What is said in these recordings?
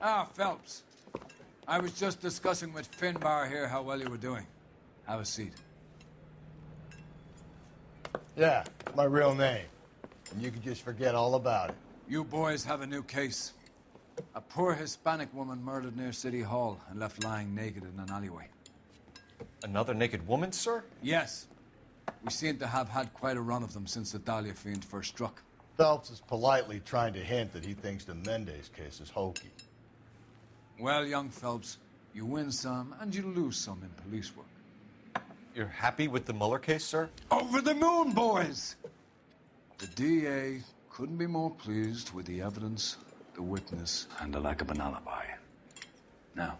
Ah, Phelps. I was just discussing with Finbar here how well you were doing. Have a seat. Yeah, my real name. And you can just forget all about it. You boys have a new case. A poor Hispanic woman murdered near City Hall and left lying naked in an alleyway. Another naked woman, sir? Yes. We seem to have had quite a run of them since the Dahlia fiend first struck. Phelps is politely trying to hint that he thinks the Mendez case is hokey. Well, young Phelps, you win some and you lose some in police work. You're happy with the Mueller case, sir? Over the moon, boys! The DA couldn't be more pleased with the evidence, the witness, and the lack of an alibi. Now,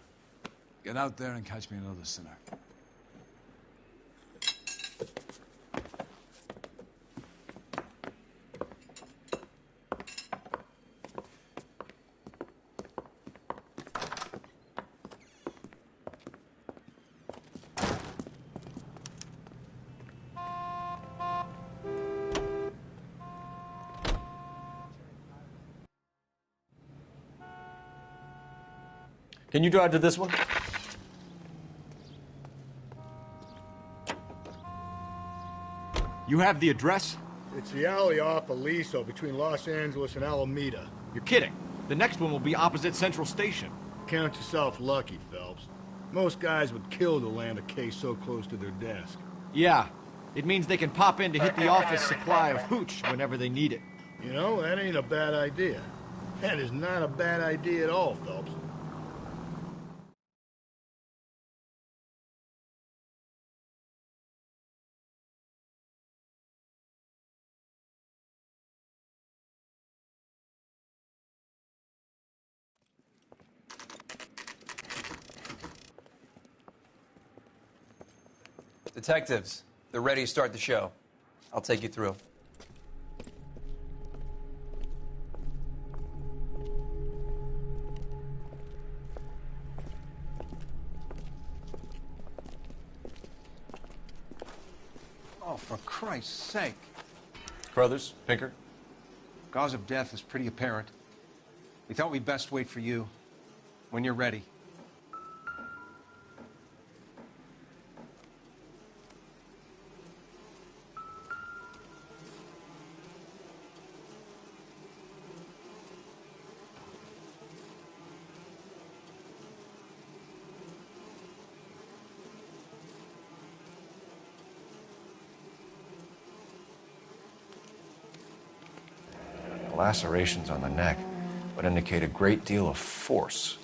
get out there and catch me another sinner. Can you drive to this one? You have the address? It's the alley off Aliso between Los Angeles and Alameda. You're kidding. The next one will be opposite Central Station. Count yourself lucky, Phelps. Most guys would kill to land a case so close to their desk. Yeah. It means they can pop in to hit the office supply of hooch whenever they need it. You know, that ain't a bad idea. That is not a bad idea at all, Phelps. Detectives, they're ready to start the show. I'll take you through. Oh, for Christ's sake. Crothers, Pinker? Cause of death is pretty apparent. We thought we'd best wait for you. When you're ready. Lacerations on the neck would indicate a great deal of force.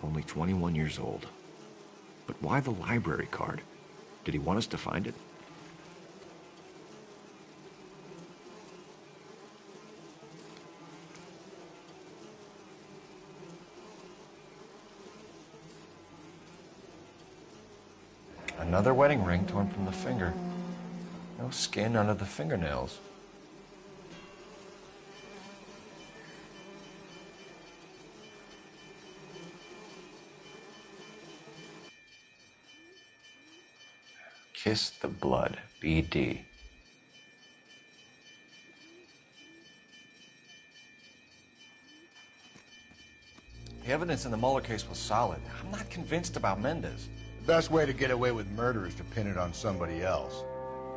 Only 21 years old. But why the library card? Did he want us to find it? Another wedding ring torn from the finger. No skin under the fingernails. Kiss the blood, BD. The evidence in the Mueller case was solid. I'm not convinced about Mendez. The best way to get away with murder is to pin it on somebody else.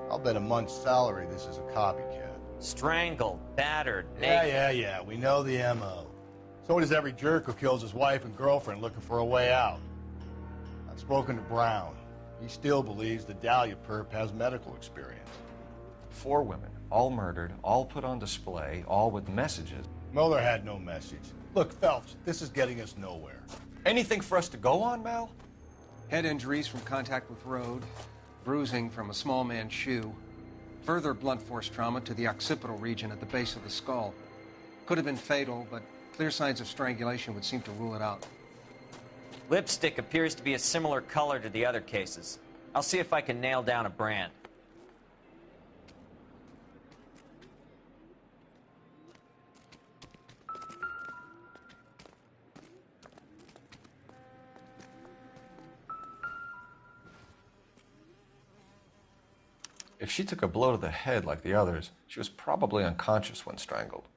I'll bet a month's salary this is a copycat. Strangled, battered, naked. Yeah. We know the M.O. So does every jerk who kills his wife and girlfriend looking for a way out. I've spoken to Brown. He still believes the Dahlia perp has medical experience. 4 women, all murdered, all put on display, all with messages. Mueller had no message. Look, Phelps, this is getting us nowhere. Anything for us to go on, Mal? Head injuries from contact with road, bruising from a small man's shoe, further blunt force trauma to the occipital region at the base of the skull. Could have been fatal, but clear signs of strangulation would seem to rule it out. Lipstick appears to be a similar color to the other cases. I'll see if I can nail down a brand. If she took a blow to the head like the others, she was probably unconscious when strangled.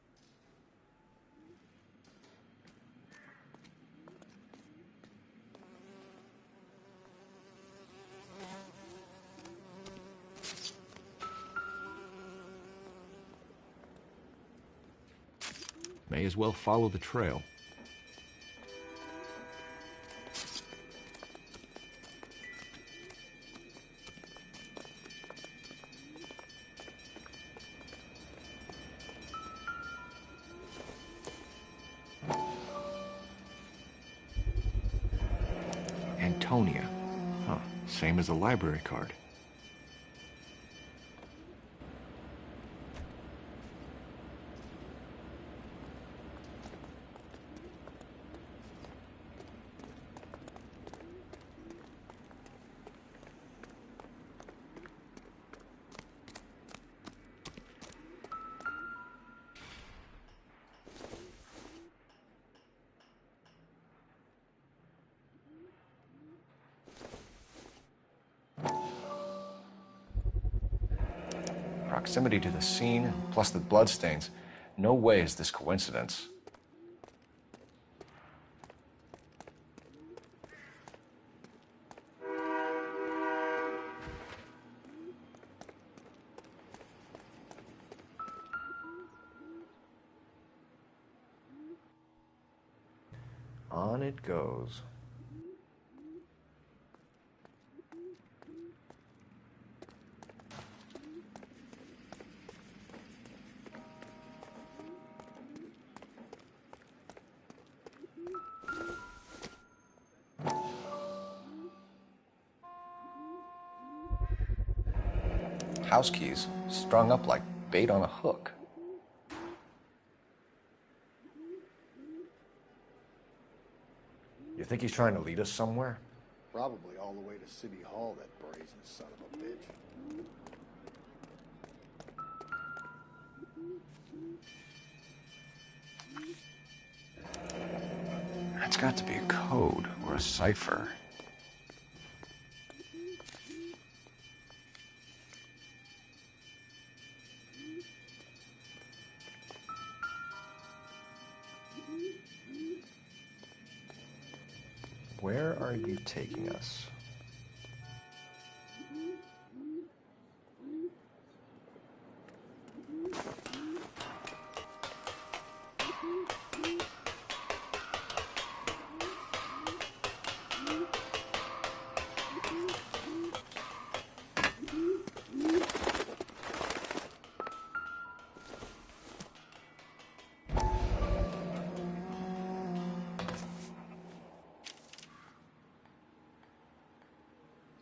May as well follow the trail. Antonia. Huh, same as the library card. Proximity to the scene, plus the bloodstains. No way is this coincidence. On it goes. House keys strung up like bait on a hook. You think he's trying to lead us somewhere? Probably all the way to City Hall, that brazen son of a bitch. That's got to be a code or a cipher. Where are you taking us?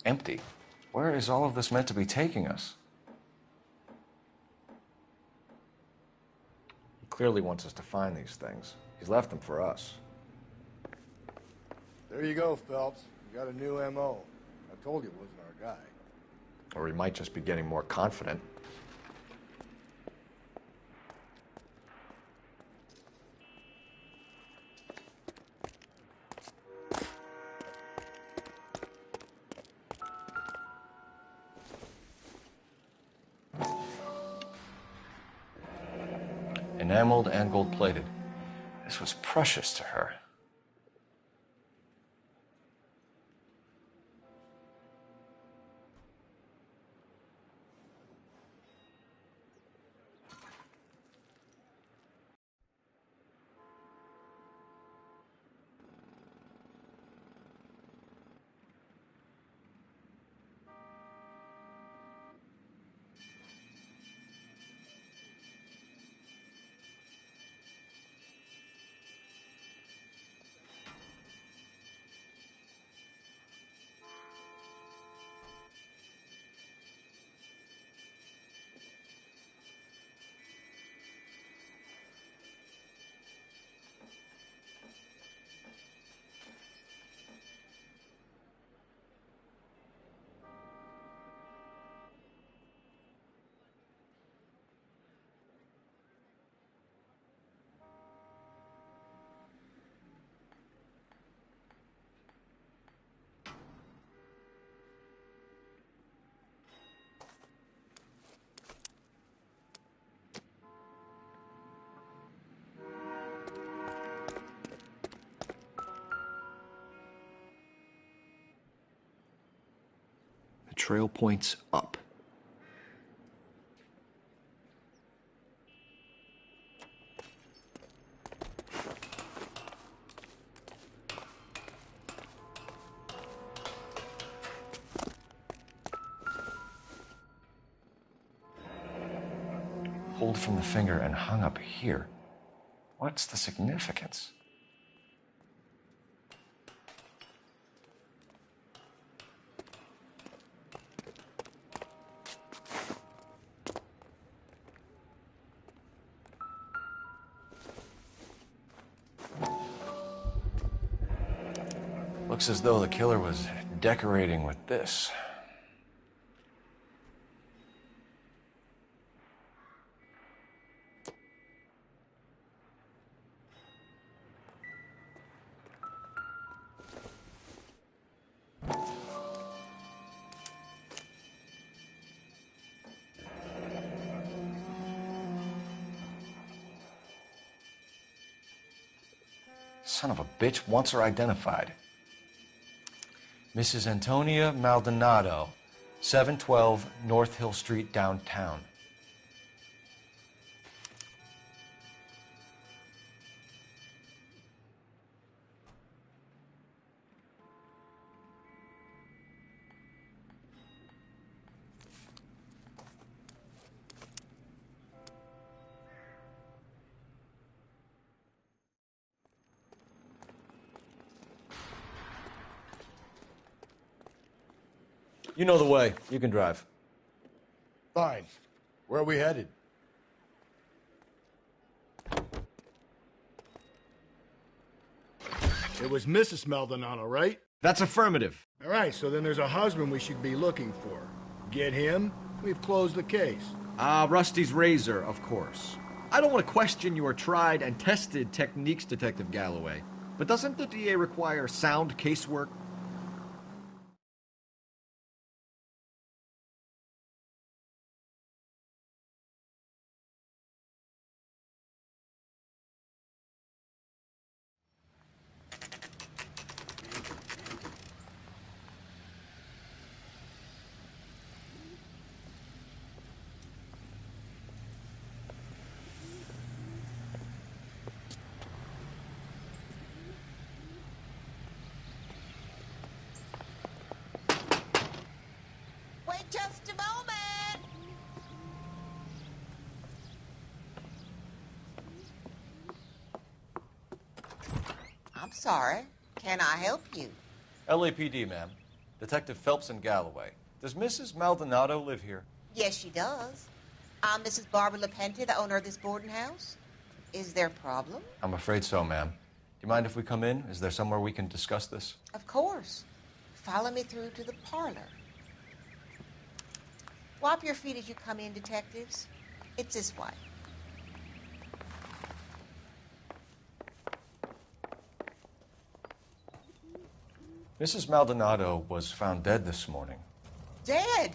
Empty. Where is all of this meant to be taking us? He clearly wants us to find these things. He's left them for us. There you go, Phelps. You got a new M.O. I told you it wasn't our guy. Or he might just be getting more confident. Enameled and gold-plated. This was precious to her. trail points up. Pulled from the finger and hung up here. What's the significance? Looks as though the killer was decorating with this. Son of a bitch wants her identified. Mrs. Antonia Maldonado, 712 North Hill Street, downtown. You know the way. You can drive. Fine. Where are we headed? It was Mrs. Maldonado, right? That's affirmative. All right, so then there's a husband we should be looking for. Get him, we've closed the case. Rusty's razor, of course. I don't want to question your tried and tested techniques, Detective Galloway. But doesn't the DA require sound casework? Wait just a moment. I'm sorry. Can I help you? LAPD, ma'am. Detective Phelps and Galloway. Does Mrs. Maldonado live here? Yes, she does. I'm Mrs. Barbara LaPente, the owner of this boarding house. Is there a problem? I'm afraid so, ma'am. Do you mind if we come in? Is there somewhere we can discuss this? Of course. Follow me through to the parlor. Wipe your feet as you come in, detectives. It's this way. Mrs. Maldonado was found dead this morning. Dead?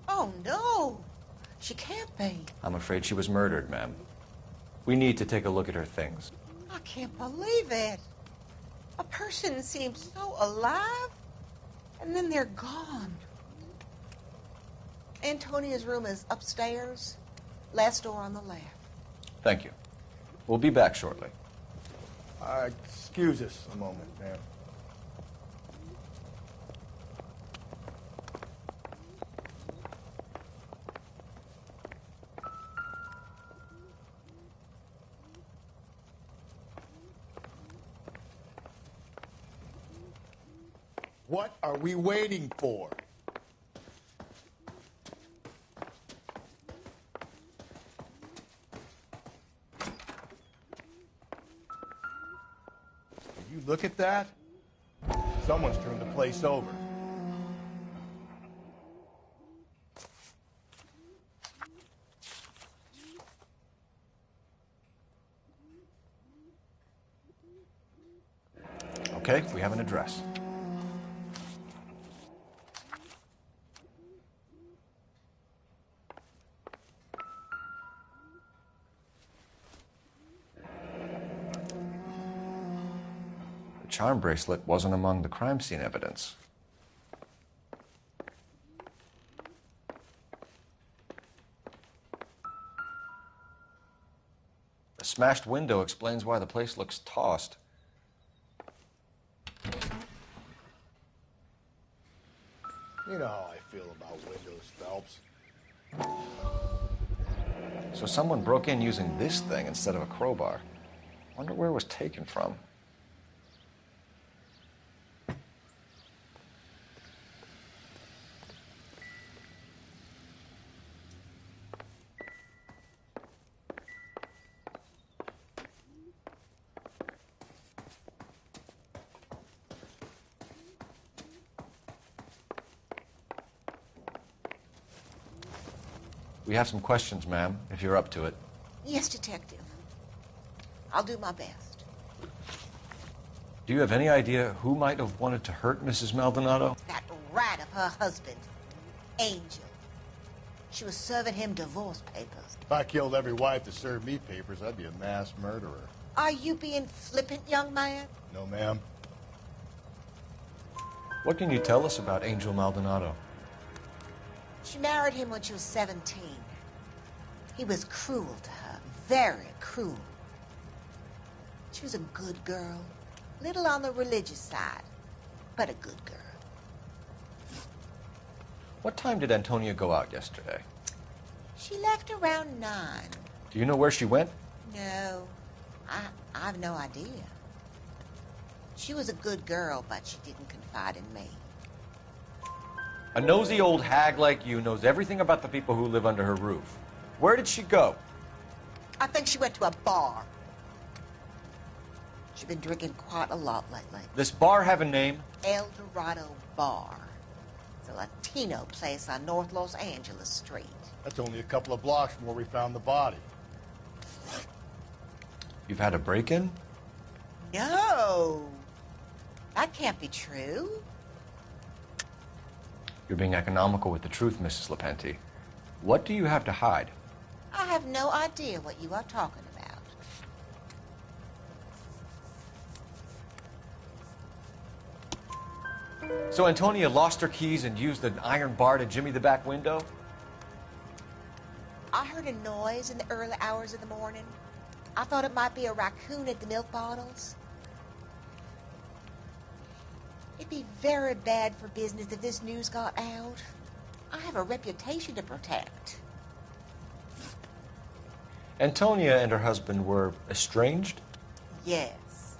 Oh, no. She can't be. I'm afraid she was murdered, ma'am. We need to take a look at her things. I can't believe it. A person seems so alive, and then they're gone. Antonia's room is upstairs, last door on the left. Thank you. We'll be back shortly. Excuse us a moment, ma'am. What are we waiting for? Did you look at that? Someone's turned the place over. Okay, we have an address. The charm bracelet wasn't among the crime scene evidence. smashed window explains why the place looks tossed. You know how I feel about windows, Phelps. So someone broke in using this thing instead of a crowbar. Wonder where it was taken from. We have some questions, ma'am, if you're up to it. Yes, Detective. I'll do my best. Do you have any idea who might have wanted to hurt Mrs. Maldonado? That rat of her husband, Angel. She was serving him divorce papers. If I killed every wife to serve me papers, I'd be a mass murderer. Are you being flippant, young man? No, ma'am. What can you tell us about Angel Maldonado? She married him when she was 17. He was cruel to her, very cruel. She was a good girl, little on the religious side, but a good girl. What time did Antonia go out yesterday? She left around 9. Do you know where she went? No, I've no idea. She was a good girl, but she didn't confide in me. A nosy old hag like you knows everything about the people who live under her roof. Where did she go? I think she went to a bar. She's been drinking quite a lot lately. This bar have a name? El Dorado Bar. It's a Latino place on North Los Angeles Street. That's only a couple of blocks from where we found the body. You've had a break-in? No. That can't be true. You're being economical with the truth, Mrs. Lepenti. What do you have to hide? I have no idea what you are talking about. So Antonia lost her keys and used an iron bar to jimmy the back window? I heard a noise in the early hours of the morning. I thought it might be a raccoon at the milk bottles. It'd be very bad for business if this news got out. I have a reputation to protect. Antonia and her husband were estranged? Yes.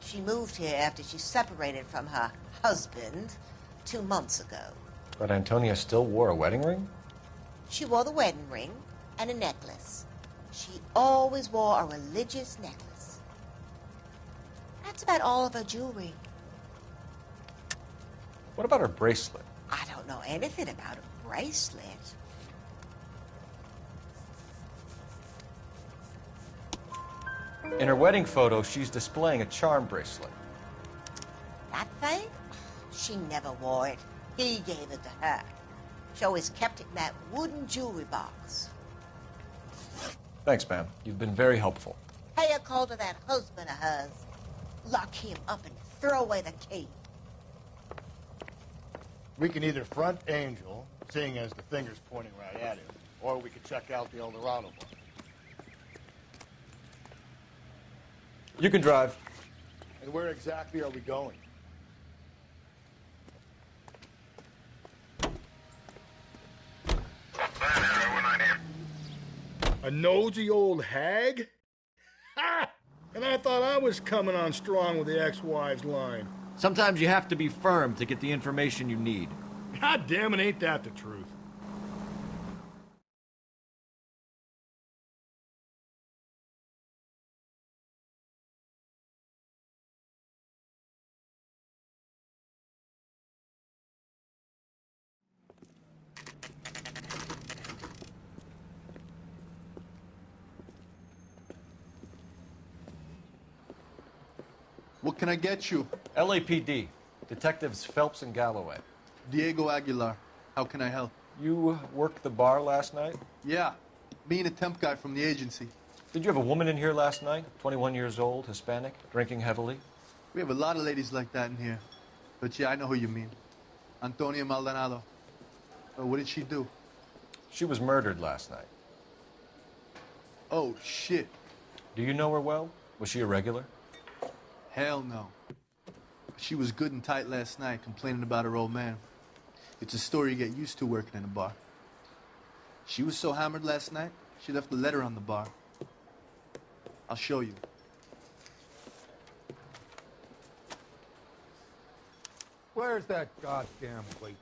She moved here after she separated from her husband 2 months ago. But Antonia still wore a wedding ring? She wore the wedding ring and a necklace. She always wore a religious necklace. That's about all of her jewelry. What about her bracelet? I don't know anything about a bracelet. In her wedding photo, she's displaying a charm bracelet. That thing? She never wore it. He gave it to her. She always kept it in that wooden jewelry box. Thanks, ma'am. You've been very helpful. Pay a call to that husband of hers. Lock him up and throw away the key. We can either front Angel, seeing as the finger's pointing right at him, or we could check out the El Dorado bar. You can drive. And where exactly are we going? A nosy old hag? Ha! And I thought I was coming on strong with the ex-wives line. Sometimes you have to be firm to get the information you need. God damn it, ain't that the truth? What can I get you? LAPD. Detectives Phelps and Galloway. Diego Aguilar. How can I help? You worked the bar last night? Yeah, me and a temp guy from the agency. Did you have a woman in here last night? 21 years old, Hispanic, drinking heavily? We have a lot of ladies like that in here. But yeah, I know who you mean. Antonia Maldonado. What did she do? She was murdered last night. Oh, shit. Do you know her well? Was she a regular? Hell no. She was good and tight last night, complaining about her old man. It's a story you get used to working in a bar. She was so hammered last night, she left a letter on the bar. I'll show you. Where's that goddamn waitress?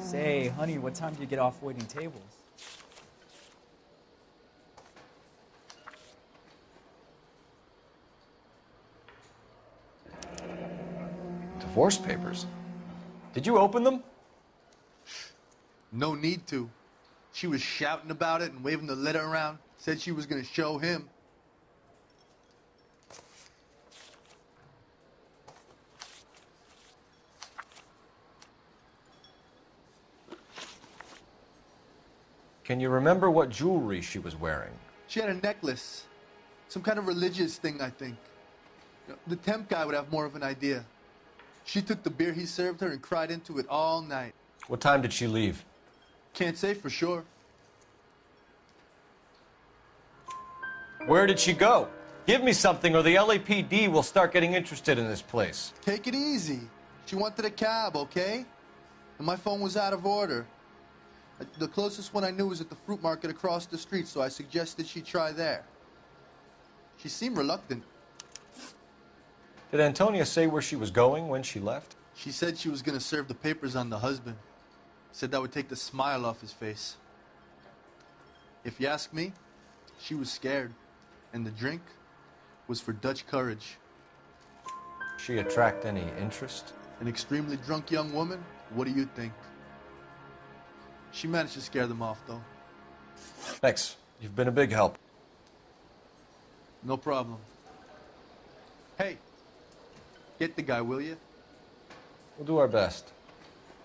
Say, honey, what time do you get off waiting tables? Divorce papers. Did you open them? No need to. She was shouting about it and waving the letter around. Said she was gonna show him. Can you remember what jewelry she was wearing? She had a necklace. Some kind of religious thing, I think. The temp guy would have more of an idea. She took the beer he served her and cried into it all night. What time did she leave? Can't say for sure. Where did she go? Give me something or the LAPD will start getting interested in this place. Take it easy. She wanted a cab, okay? And my phone was out of order. The closest one I knew was at the fruit market across the street, so I suggested she try there. She seemed reluctant. Did Antonia say where she was going when she left? She said she was going to serve the papers on the husband. Said that would take the smile off his face. If you ask me, she was scared. And the drink was for Dutch courage. She attract any interest? An extremely drunk young woman? What do you think? She managed to scare them off, though. Thanks. You've been a big help. No problem. Hey, get the guy, will you? We'll do our best.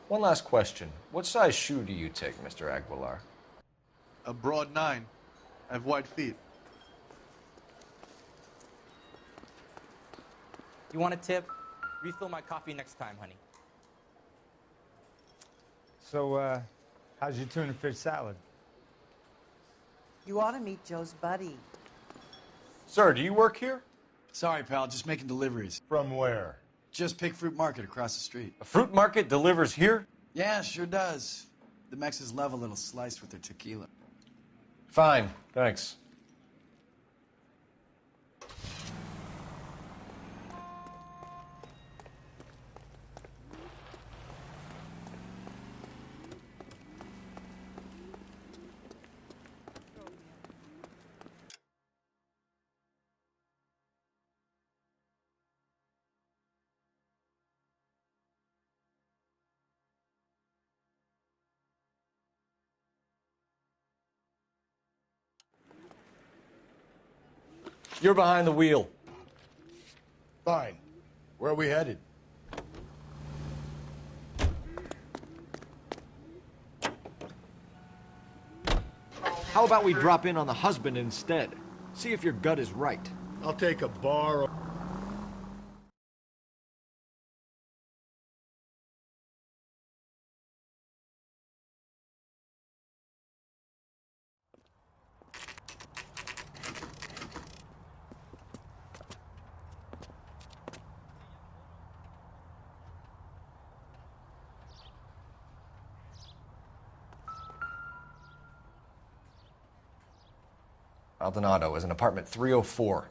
One last question. What size shoe do you take, Mr. Aguilar? A broad 9. I have wide feet. You want a tip? Refill my coffee next time, honey. So, how's your tuna fish salad? You ought to meet Joe's buddy. Sir, do you work here? Sorry, pal, just making deliveries. From where? Just Pig Fruit Market across the street. A fruit market delivers here? Yeah, sure does. The Mexes love a little slice with their tequila. Fine, thanks. You're behind the wheel. Fine. Where are we headed? How about we drop in on the husband instead? See if your gut is right. I'll take a bar. Maldonado is in apartment 304.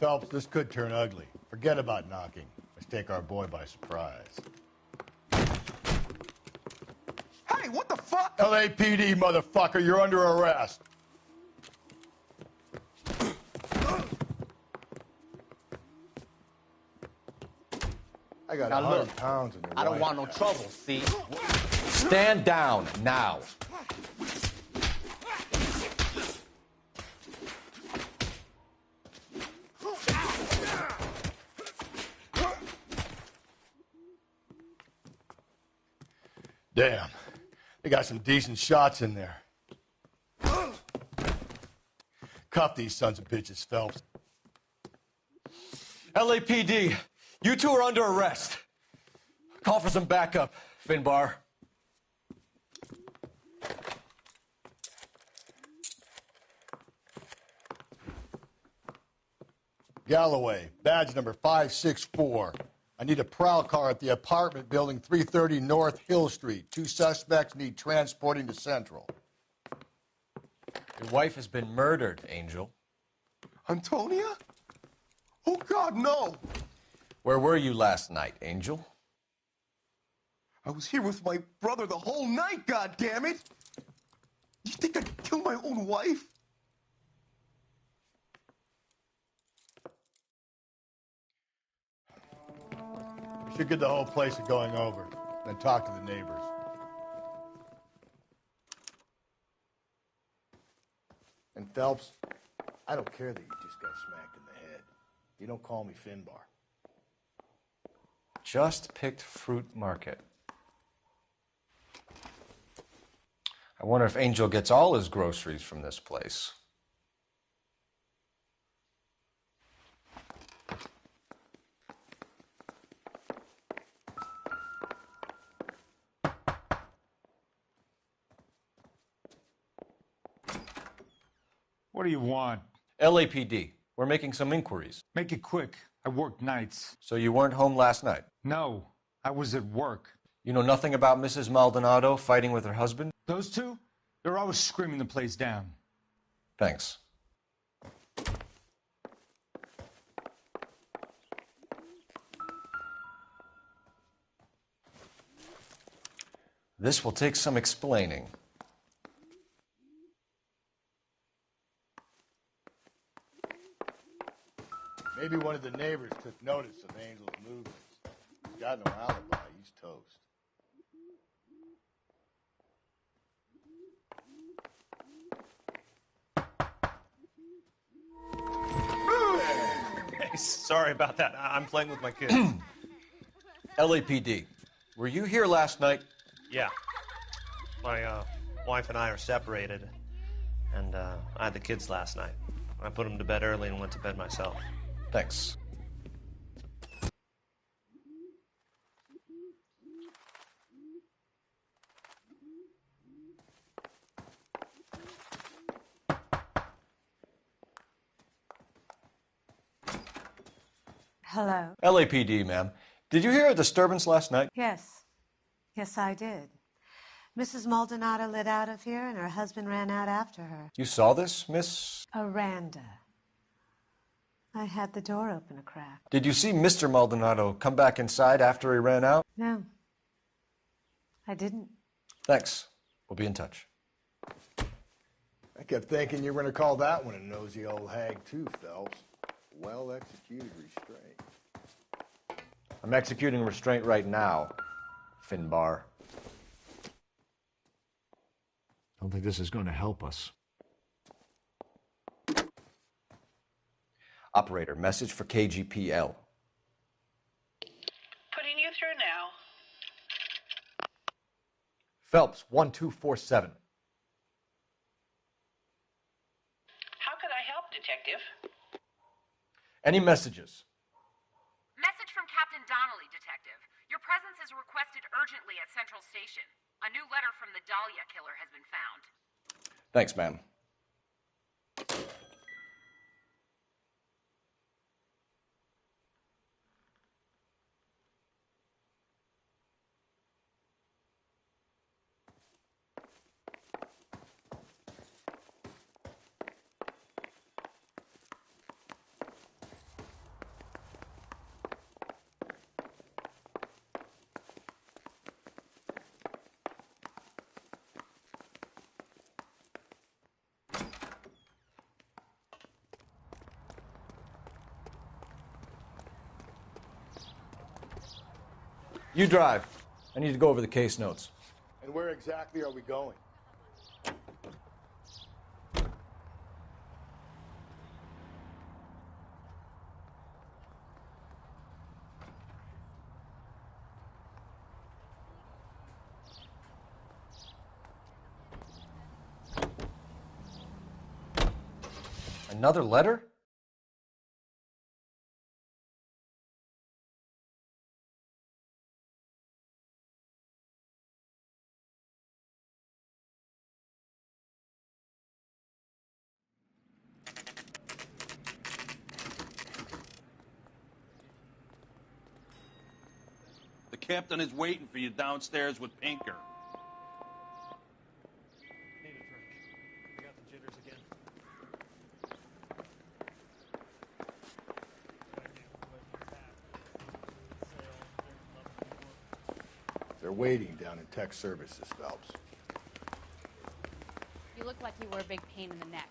Phelps, this could turn ugly. Forget about knocking. Let's take our boy by surprise. Hey, what the fuck? LAPD, motherfucker, you're under arrest. I got Now 100 look, pounds in your I don't wife. want no trouble, see? Stand down now. Damn. They got some decent shots in there. Cuff these sons of bitches, Phelps. LAPD, you two are under arrest. Call for some backup, Finbar. Galloway, badge number 564. I need a prowl car at the apartment building 330 North Hill Street. 2 suspects need transporting to Central. Your wife has been murdered, Angel. Antonia? Oh, God, no! Where were you last night, Angel? I was here with my brother the whole night, goddammit! You think I'd kill my own wife? We should get the whole place going over, then talk to the neighbors. And Phelps, I don't care that you just got smacked in the head. You don't call me Finbar. Just picked Fruit Market. I wonder if Angel gets all his groceries from this place. What do you want? LAPD. We're making some inquiries. Make it quick. I work nights. So you weren't home last night? No, I was at work. You know nothing about Mrs. Maldonado fighting with her husband? Those two? They're always screaming the place down. Thanks. This will take some explaining. Maybe one of the neighbors took notice of Angel's movements. He's got no alibi. He's toast. Hey, sorry about that. I'm playing with my kids. LAPD, were you here last night? Yeah. My wife and I are separated, and I had the kids last night. I put them to bed early and went to bed myself. Thanks. Hello? LAPD, ma'am. Did you hear a disturbance last night? Yes. Yes, I did. Mrs. Maldonado lit out of here, and her husband ran out after her. You saw this, Miss? Aranda. I had the door open a crack. Did you see Mr. Maldonado come back inside after he ran out? No. I didn't. Thanks. We'll be in touch. I kept thinking you were going to call that one a nosy old hag, too, Phelps. Well-executed restraint. I'm executing restraint right now, Finbar. Don't think this is going to help us. Operator, message for KGPL. Putting you through now. Phelps, 1247. How could I help, Detective? Any messages? Message from Captain Donnelly, Detective. Your presence is requested urgently at Central Station. A new letter from the Dahlia killer has been found. Thanks, ma'am. You drive. I need to go over the case notes. And where exactly are we going? Another letter? The captain is waiting for you downstairs with Pinker. Need a drink. You got the jitters again. They're waiting down in tech services, Phelps. You look like you were a big pain in the neck.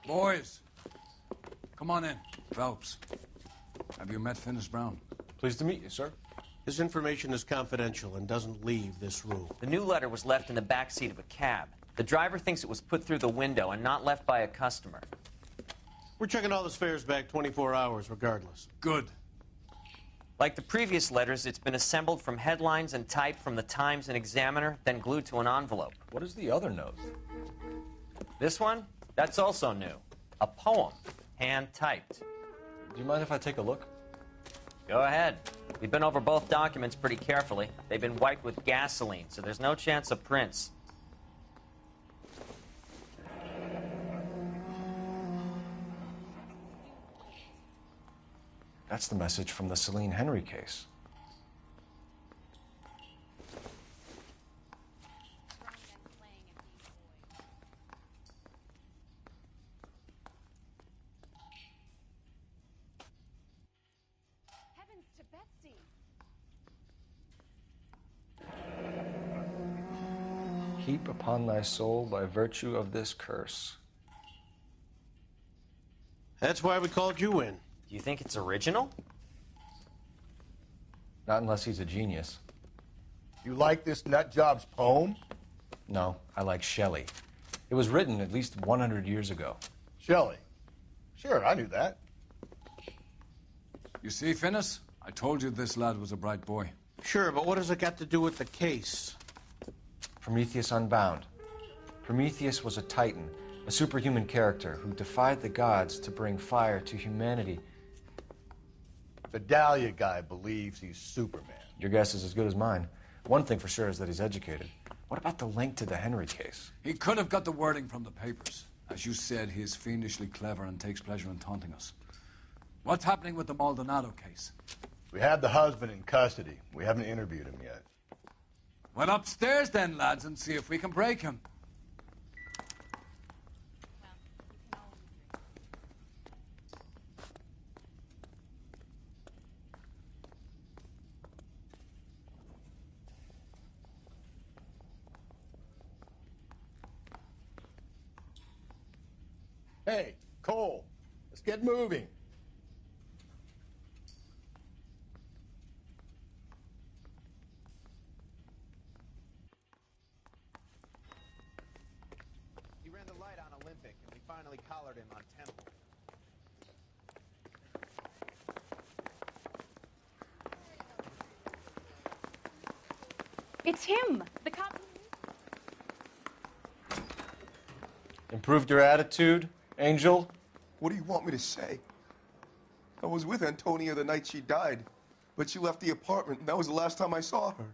Boys, come on in. Phelps, have you met Finis Brown? Pleased to meet you, sir. This information is confidential and doesn't leave this room. The new letter was left in the back seat of a cab. The driver thinks it was put through the window and not left by a customer. We're checking all the fares back 24 hours regardless. Good. Like the previous letters, it's been assembled from headlines and typed from the Times and Examiner, then glued to an envelope. What is the other note? This one? That's also new. A poem, hand-typed. Do you mind if I take a look? Go ahead. We've been over both documents pretty carefully. They've been wiped with gasoline, so there's no chance of prints. That's the message from the Celine Henry case. Heavens to Betsy. Heap upon thy soul by virtue of this curse. That's why we called you in. Do you think it's original? Not unless he's a genius. You like this nutjob's poem? No, I like Shelley. It was written at least 100 years ago. Shelley? Sure, I knew that. You see, Finis? I told you this lad was a bright boy. Sure, but what has it got to do with the case? Prometheus Unbound. Prometheus was a titan, a superhuman character who defied the gods to bring fire to humanity. The Dahlia guy believes he's Superman. Your guess is as good as mine. One thing for sure is that he's educated. What about the link to the Henry case? He could have got the wording from the papers. As you said, he is fiendishly clever and takes pleasure in taunting us. What's happening with the Maldonado case? We have the husband in custody. We haven't interviewed him yet. Well, upstairs then, lads, and see if we can break him. Hey, Cole, let's get moving. He ran the light on Olympic, and we finally collared him on Temple. It's him! The cop. Improved your attitude, Angel? What do you want me to say? I was with Antonia the night she died, but she left the apartment, and that was the last time I saw her.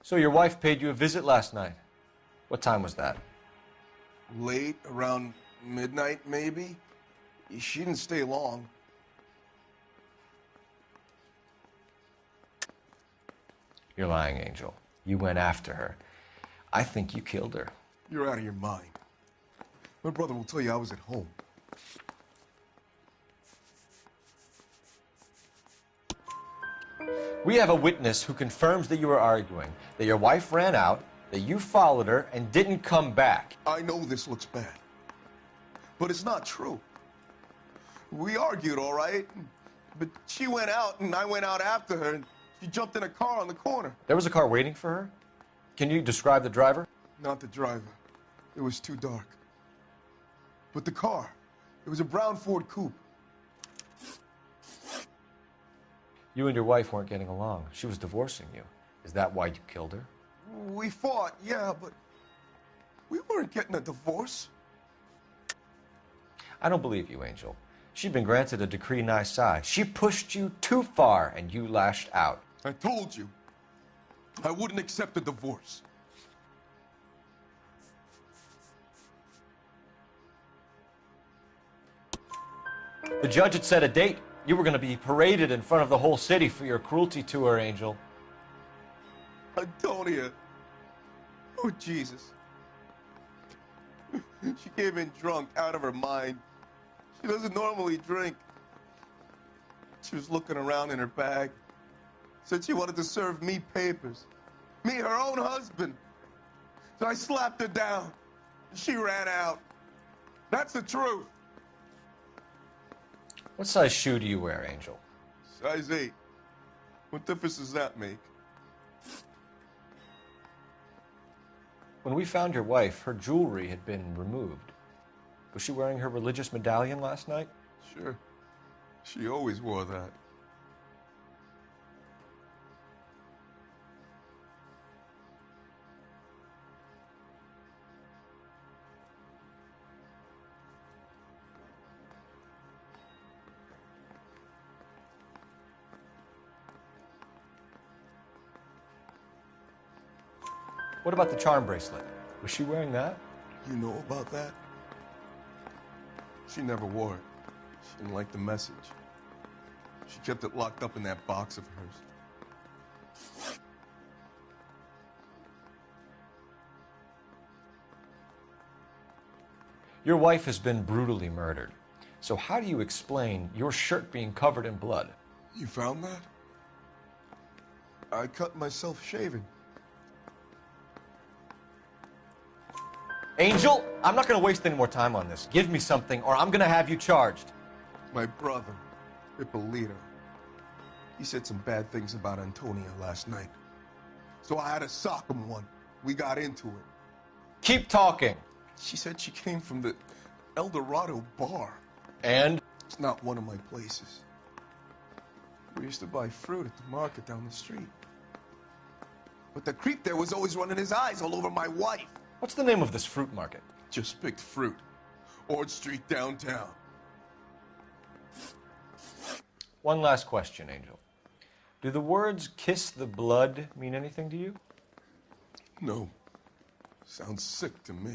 So your wife paid you a visit last night. What time was that? Late, around midnight, maybe? She didn't stay long. You're lying, Angel. You went after her. I think you killed her. You're out of your mind. My brother will tell you I was at home. We have a witness who confirms that you were arguing, that your wife ran out, that you followed her, and didn't come back. I know this looks bad, but it's not true. We argued, all right, but she went out, and I went out after her, and she jumped in a car on the corner. There was a car waiting for her? Can you describe the driver? Not the driver. It was too dark. But the car, it was a brown Ford coupe. You and your wife weren't getting along. She was divorcing you. Is that why you killed her? We fought, yeah, but we weren't getting a divorce. I don't believe you, Angel. She'd been granted a decree nisi. She pushed you too far, and you lashed out. I told you, I wouldn't accept a divorce. The judge had set a date. You were going to be paraded in front of the whole city for your cruelty to her, Angel. Antonia. Oh, Jesus. She came in drunk, out of her mind. She doesn't normally drink. She was looking around in her bag. Said she wanted to serve me papers. Me, her own husband. So I slapped her down. She ran out. That's the truth. What size shoe do you wear, Angel? Size 8. What difference does that make? When we found your wife, her jewelry had been removed. Was she wearing her religious medallion last night? Sure. She always wore that. What about the charm bracelet? Was she wearing that? You know about that? She never wore it. She didn't like the message. She kept it locked up in that box of hers. Your wife has been brutally murdered. So how do you explain your shirt being covered in blood? You found that? I cut myself shaving. Angel, I'm not going to waste any more time on this. Give me something or I'm going to have you charged. My brother, Ippolito, he said some bad things about Antonia last night. So I had to sock him one. We got into it. Keep talking. She said she came from the El Dorado bar. And? It's not one of my places. We used to buy fruit at the market down the street. But the creep there was always running his eyes all over my wife. What's the name of this fruit market? Just picked fruit. Ord Street downtown. One last question, Angel. Do the words kiss the blood mean anything to you? No. Sounds sick to me.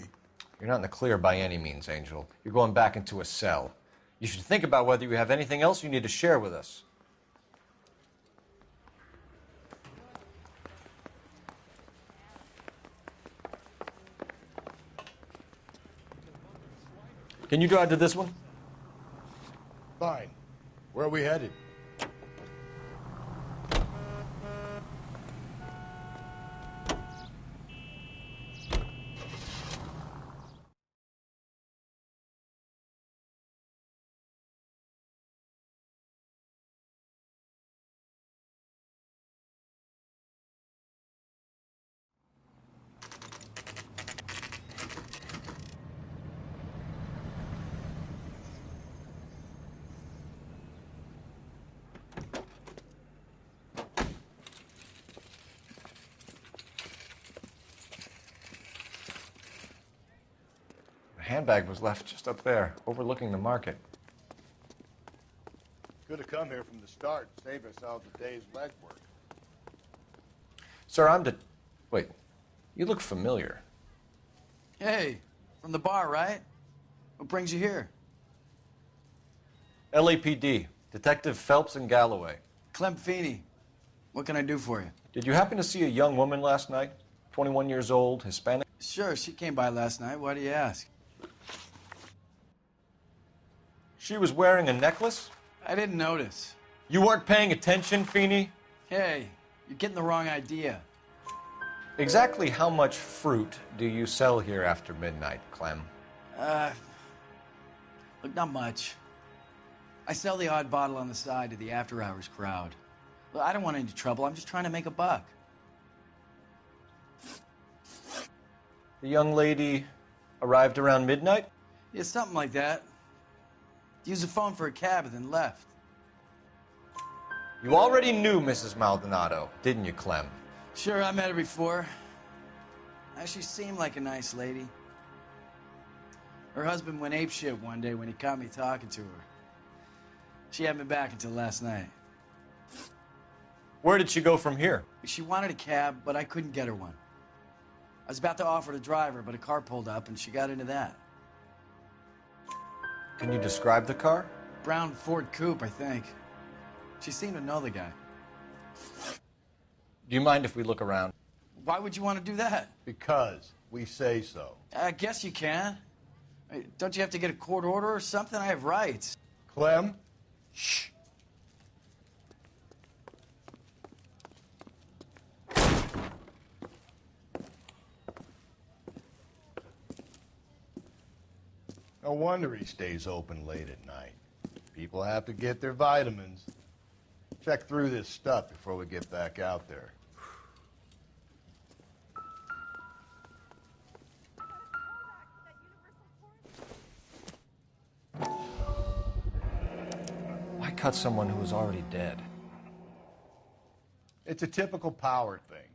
You're not in the clear by any means, Angel. You're going back into a cell. You should think about whether you have anything else you need to share with us. Can you drive to this one? Fine. Where are we headed? Handbag was left just up there, overlooking the market. Could have come here from the start and saved ourselves a day's legwork. Sir, Wait, you look familiar. Hey, from the bar, right? What brings you here? LAPD, Detective Phelps and Galloway. Clem Feeney. What can I do for you? Did you happen to see a young woman last night? 21 years old, Hispanic? Sure, she came by last night. Why do you ask? She was wearing a necklace? I didn't notice. You weren't paying attention, Feeney? Hey, you're getting the wrong idea. Exactly how much fruit do you sell here after midnight, Clem? Look, not much. I sell the odd bottle on the side to the after-hours crowd. Well, I don't want any trouble. I'm just trying to make a buck. The young lady arrived around midnight? Yeah, something like that. Used the phone for a cab and then left. You already knew Mrs. Maldonado, didn't you, Clem? Sure, I met her before. She seemed like a nice lady. Her husband went apeshit one day when he caught me talking to her. She hadn't been back until last night. Where did she go from here? She wanted a cab, but I couldn't get her one. I was about to offer to drive her, but a car pulled up and she got into that. Can you describe the car? Brown Ford Coupe, I think. She seemed to know the guy. Do you mind if we look around? Why would you want to do that? Because we say so. I guess you can. Don't you have to get a court order or something? I have rights. Clem? Shh. No wonder he stays open late at night. People have to get their vitamins. Check through this stuff before we get back out there. Why cut someone who was already dead? It's a typical power thing.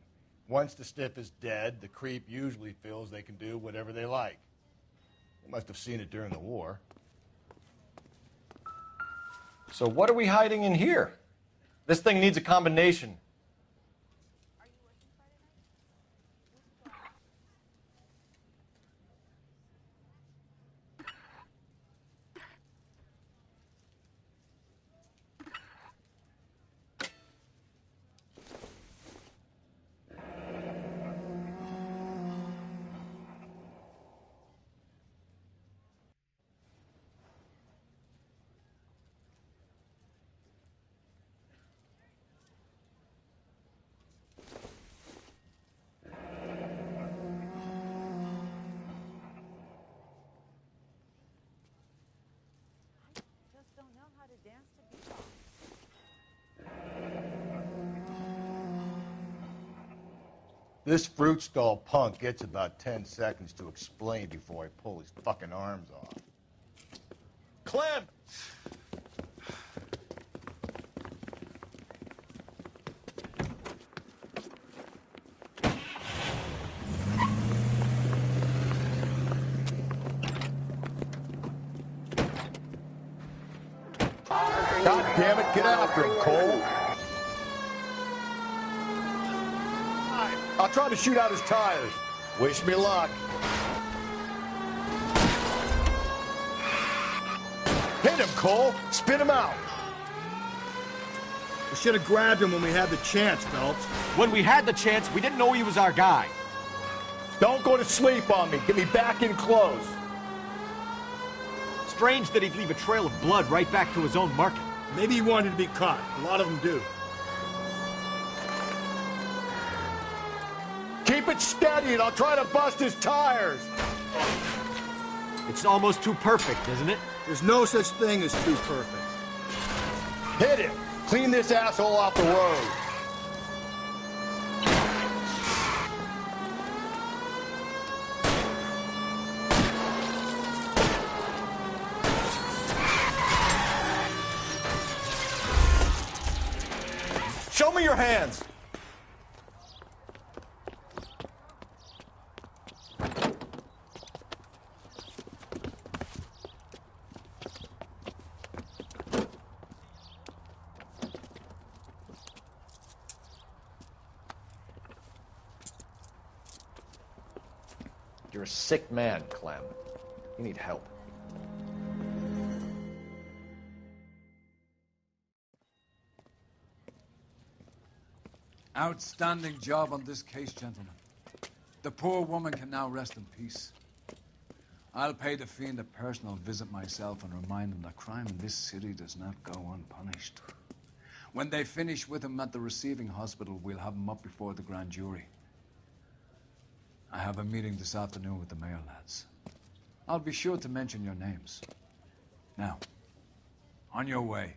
Once the stiff is dead, the creep usually feels they can do whatever they like. They must have seen it during the war. So what are we hiding in here? This thing needs a combination. This fruit stall punk gets about 10 seconds to explain before I pull his fucking arms off. Clem! God damn it, get after him, Cole! I'll try to shoot out his tires. Wish me luck. Hit him, Cole. Spit him out. We should have grabbed him when we had the chance, Phelps. When we had the chance, we didn't know he was our guy. Don't go to sleep on me. Get me back in close. Strange that he'd leave a trail of blood right back to his own market. Maybe he wanted to be caught. A lot of them do. Keep it steady and I'll try to bust his tires. It's almost too perfect, isn't it? There's no such thing as too perfect. Hit him. Clean this asshole off the road. Show me your hands. You're a sick man, Clem. You need help. Outstanding job on this case, gentlemen. The poor woman can now rest in peace. I'll pay the fiend a personal visit myself and remind him that crime in this city does not go unpunished. When they finish with him at the receiving hospital, we'll have him up before the grand jury. I have a meeting this afternoon with the mayor lads. I'll be sure to mention your names. Now, on your way.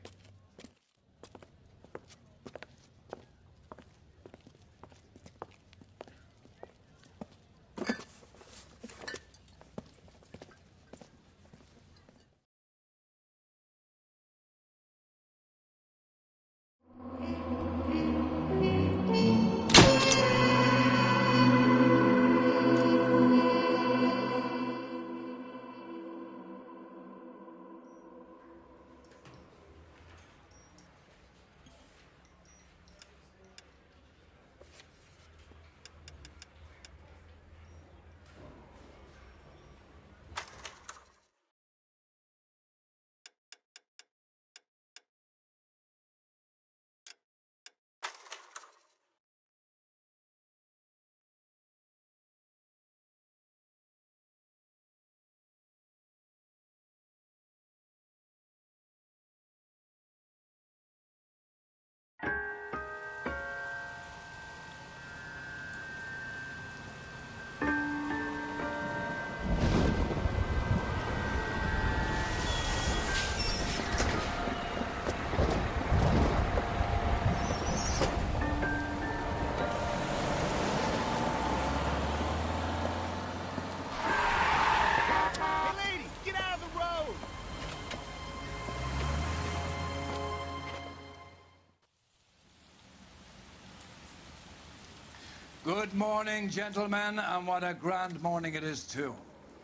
Good morning, gentlemen, and what a grand morning it is, too.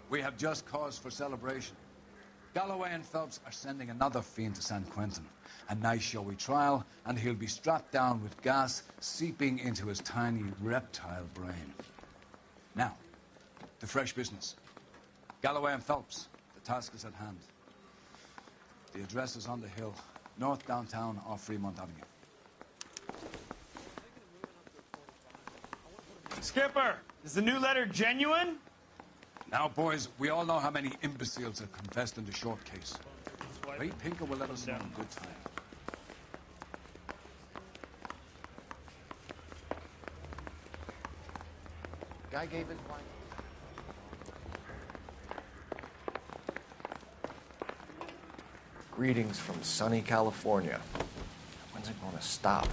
We have just cause for celebration. Galloway and Phelps are sending another fiend to San Quentin. A nice showy trial, and he'll be strapped down with gas seeping into his tiny reptile brain. Now, to fresh business. Galloway and Phelps, the task is at hand. The address is on the hill, north downtown off Fremont Avenue. Skipper, is the new letter genuine? Now, boys, we all know how many imbeciles have confessed in the short case. Ray Pinker will let us know in good time. Guy gave his wife. Greetings from sunny California. When's it going to stop?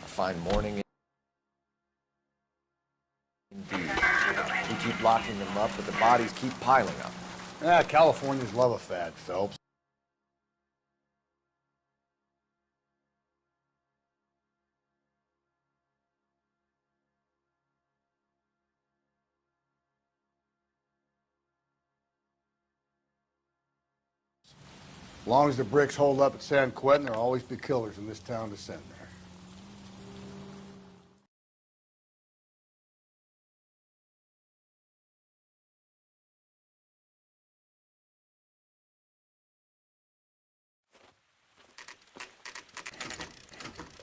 A fine morning indeed. We keep locking them up, but the bodies keep piling up. Ah, Californians love a fad, Phelps. As long as the bricks hold up at San Quentin, there'll always be killers in this town to send there.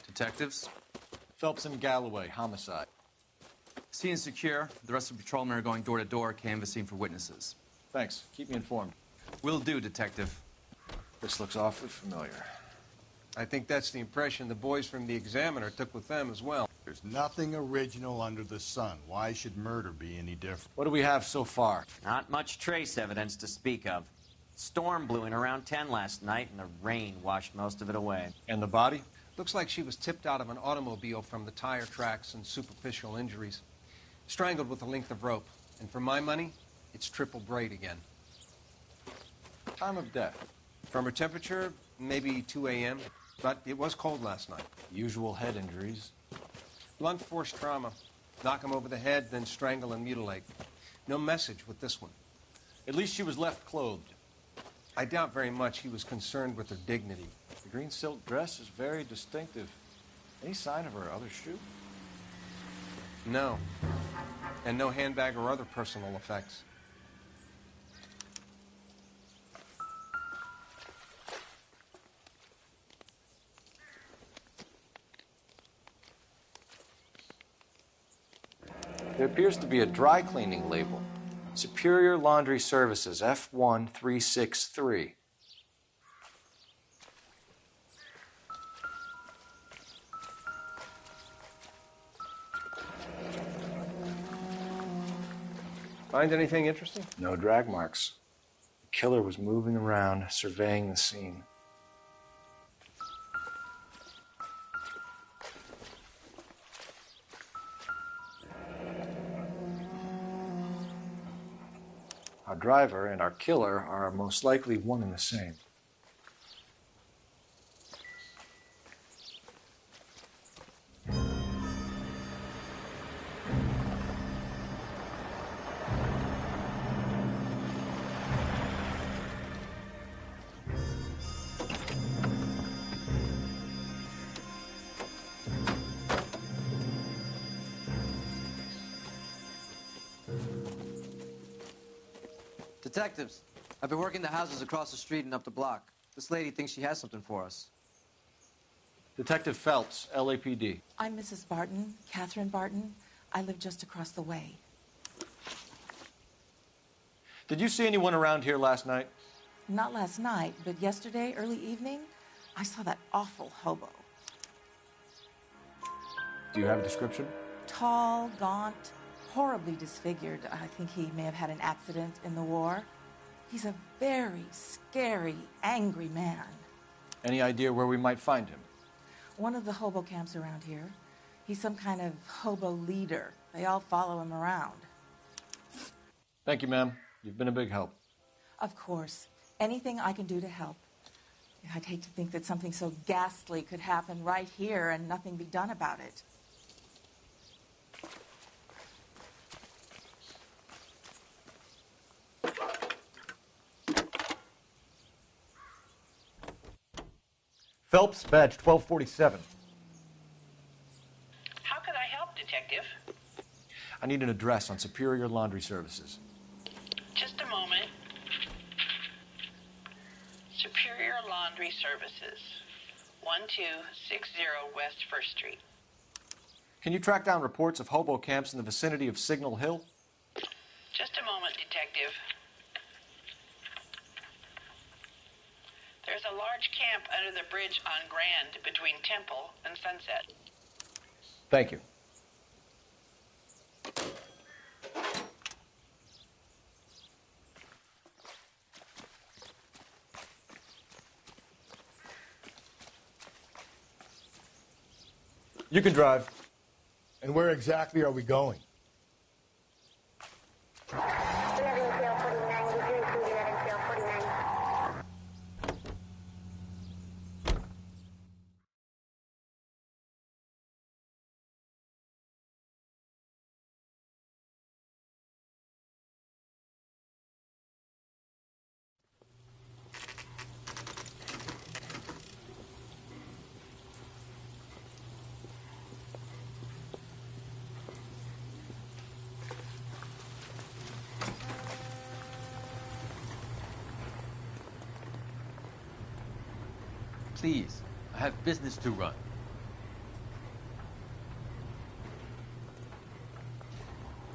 Detectives? Phelps and Galloway, homicide. Scene is secure. The rest of the patrolmen are going door to door, canvassing for witnesses. Thanks. Keep me informed. Will do, Detective. This looks awfully familiar. I think that's the impression the boys from the Examiner took with them as well. There's nothing original under the sun. Why should murder be any different? What do we have so far? Not much trace evidence to speak of. Storm blew in around 10 last night, and the rain washed most of it away. And the body? Looks like she was tipped out of an automobile from the tire tracks and superficial injuries. Strangled with a length of rope. And for my money, it's triple braid again. Time of death? From her temperature, maybe 2 a.m., but it was cold last night. Usual head injuries. Blunt force trauma. Knock him over the head, then strangle and mutilate. No message with this one. At least she was left clothed. I doubt very much he was concerned with her dignity. The green silk dress is very distinctive. Any sign of her other shoe? No. And no handbag or other personal effects. There appears to be a dry cleaning label. Superior Laundry Services, F1363. Find anything interesting? No drag marks. The killer was moving around, surveying the scene. Our driver and our killer are most likely one and the same. Detectives, I've been working the houses across the street and up the block. This lady thinks she has something for us. Detective Phelps, LAPD. I'm Mrs. Barton, Catherine Barton. I live just across the way. Did you see anyone around here last night? Not last night, but yesterday, early evening, I saw that awful hobo. Do you have a description? Tall, gaunt, horribly disfigured. I think he may have had an accident in the war. He's a very scary, angry man. Any idea where we might find him? One of the hobo camps around here. He's some kind of hobo leader. They all follow him around. Thank you, ma'am. You've been a big help. Of course. Anything I can do to help. I'd hate to think that something so ghastly could happen right here and nothing be done about it. Phelps, badge 1247. How can I help, Detective? I need an address on Superior Laundry Services. Just a moment. Superior Laundry Services, 1260 West 1st Street. Can you track down reports of hobo camps in the vicinity of Signal Hill? Just a moment, Detective. There's a large camp under the bridge on Grand between Temple and Sunset. Thank you. You can drive. And where exactly are we going? Please, I have business to run.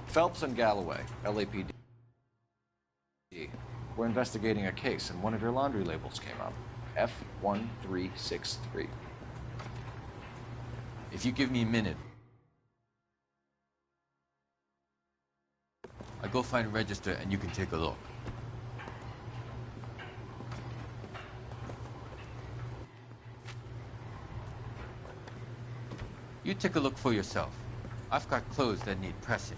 Phelps and Galloway, LAPD. We're investigating a case, and one of your laundry labels came up. F1363. If you give me a minute, I'll go find a register and you can take a look. You take a look for yourself. I've got clothes that need pressing.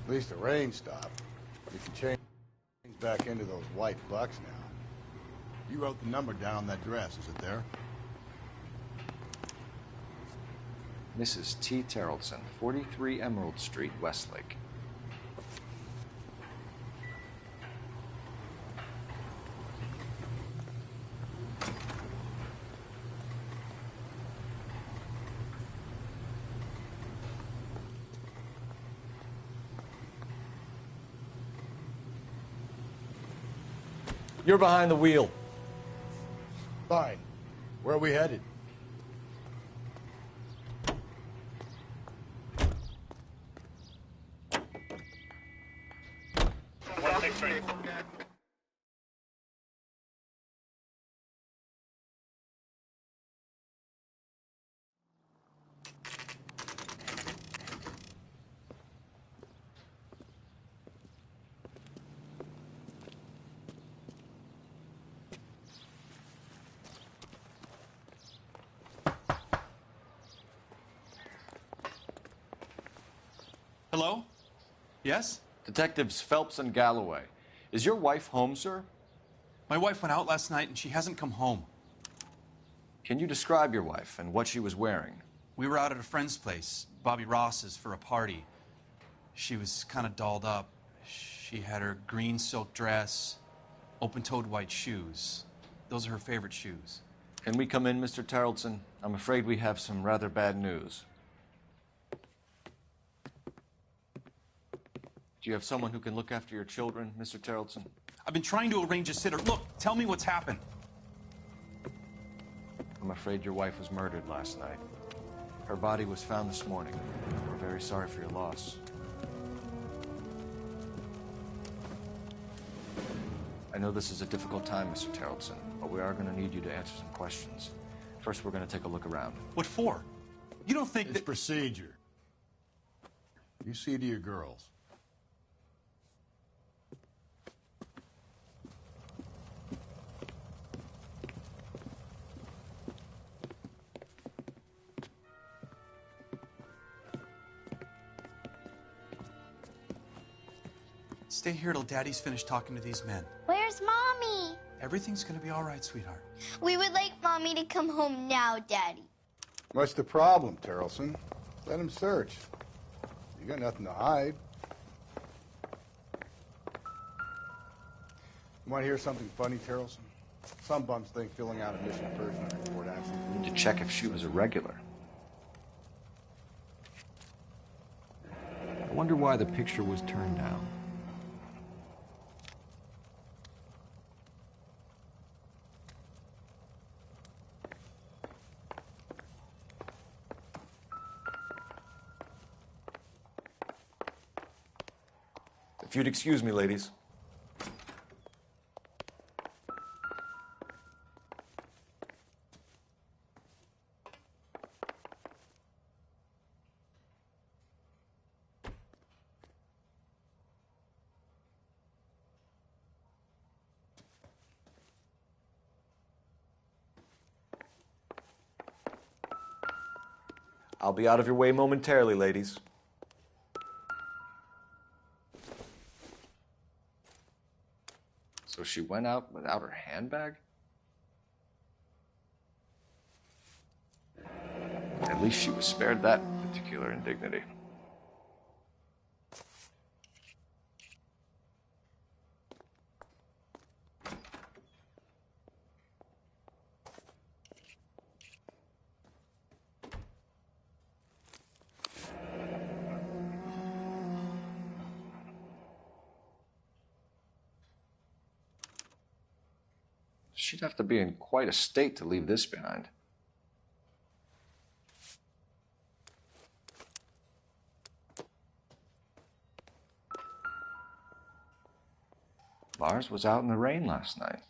At least the rain stopped. You can change back into those white bucks now. You wrote the number down on that dress, is it there? Mrs. T. Terrellson, 43 Emerald Street, Westlake. You're behind the wheel. Fine. Where are we headed? Hello? Yes? Detectives Phelps and Galloway. Is your wife home, sir? My wife went out last night and she hasn't come home. Can you describe your wife and what she was wearing? We were out at a friend's place, Bobby Ross's, for a party. She was kind of dolled up. She had her green silk dress, open-toed white shoes. Those are her favorite shoes. Can we come in, Mr. Terrellson? I'm afraid we have some rather bad news. Do you have someone who can look after your children, Mr. Terrellson? I've been trying to arrange a sitter. Look, tell me what's happened. I'm afraid your wife was murdered last night. Her body was found this morning. We're very sorry for your loss. I know this is a difficult time, Mr. Terrellson, but we are going to need you to answer some questions. First, we're going to take a look around. What for? You don't think It's procedure. You see to your girls. Stay here till Daddy's finished talking to these men. Where's Mommy? Everything's gonna be all right, sweetheart. We would like Mommy to come home now, Daddy. What's the problem, Terrelson? Let him search. You got nothing to hide. You want to hear something funny, Terrelson? Some bums think filling out a missing person report actually. We need to check if she was a regular. I wonder why the picture was turned down. If you'd excuse me, ladies. I'll be out of your way momentarily, ladies. So she went out without her handbag? At least she was spared that particular indignity. She'd have to be in quite a state to leave this behind. Lars was out in the rain last night.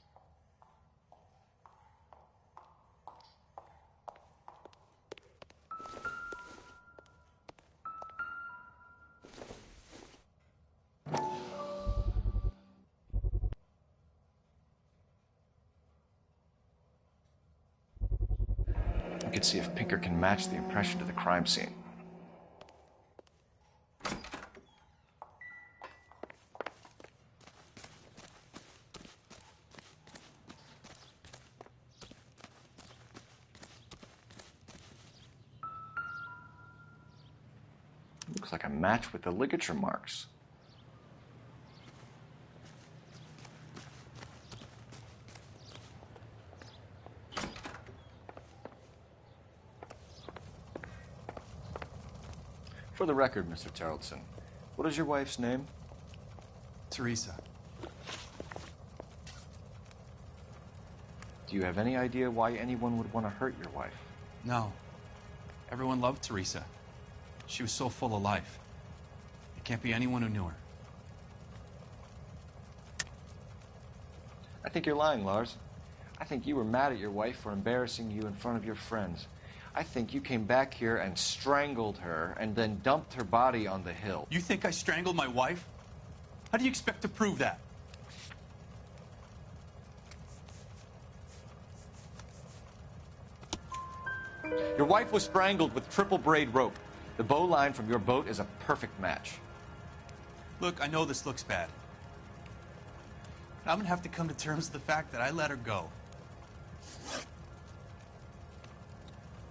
We could see if Pinker can match the impression to the crime scene. Looks like a match with the ligature marks. For the record, Mr. Terrelson, what is your wife's name? Teresa. Do you have any idea why anyone would want to hurt your wife? No. Everyone loved Teresa. She was so full of life. It can't be anyone who knew her. I think you're lying, Lars. I think you were mad at your wife for embarrassing you in front of your friends. I think you came back here and strangled her and then dumped her body on the hill. You think I strangled my wife? How do you expect to prove that? Your wife was strangled with triple braid rope. The bow line from your boat is a perfect match. Look, I know this looks bad. But I'm gonna have to come to terms with the fact that I let her go.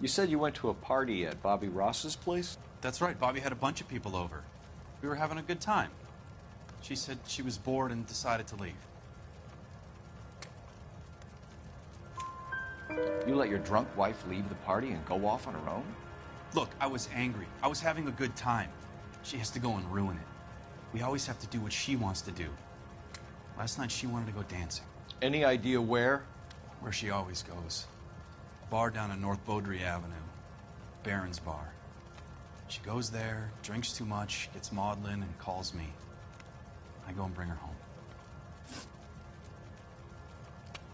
You said you went to a party at Bobby Ross's place? That's right. Bobby had a bunch of people over. We were having a good time. She said she was bored and decided to leave. You let your drunk wife leave the party and go off on her own? Look, I was angry. I was having a good time. She has to go and ruin it. We always have to do what she wants to do. Last night she wanted to go dancing. Any idea where? Where she always goes. A bar down on North Beaudry Avenue. Barron's Bar. She goes there, drinks too much, gets maudlin, and calls me. I go and bring her home.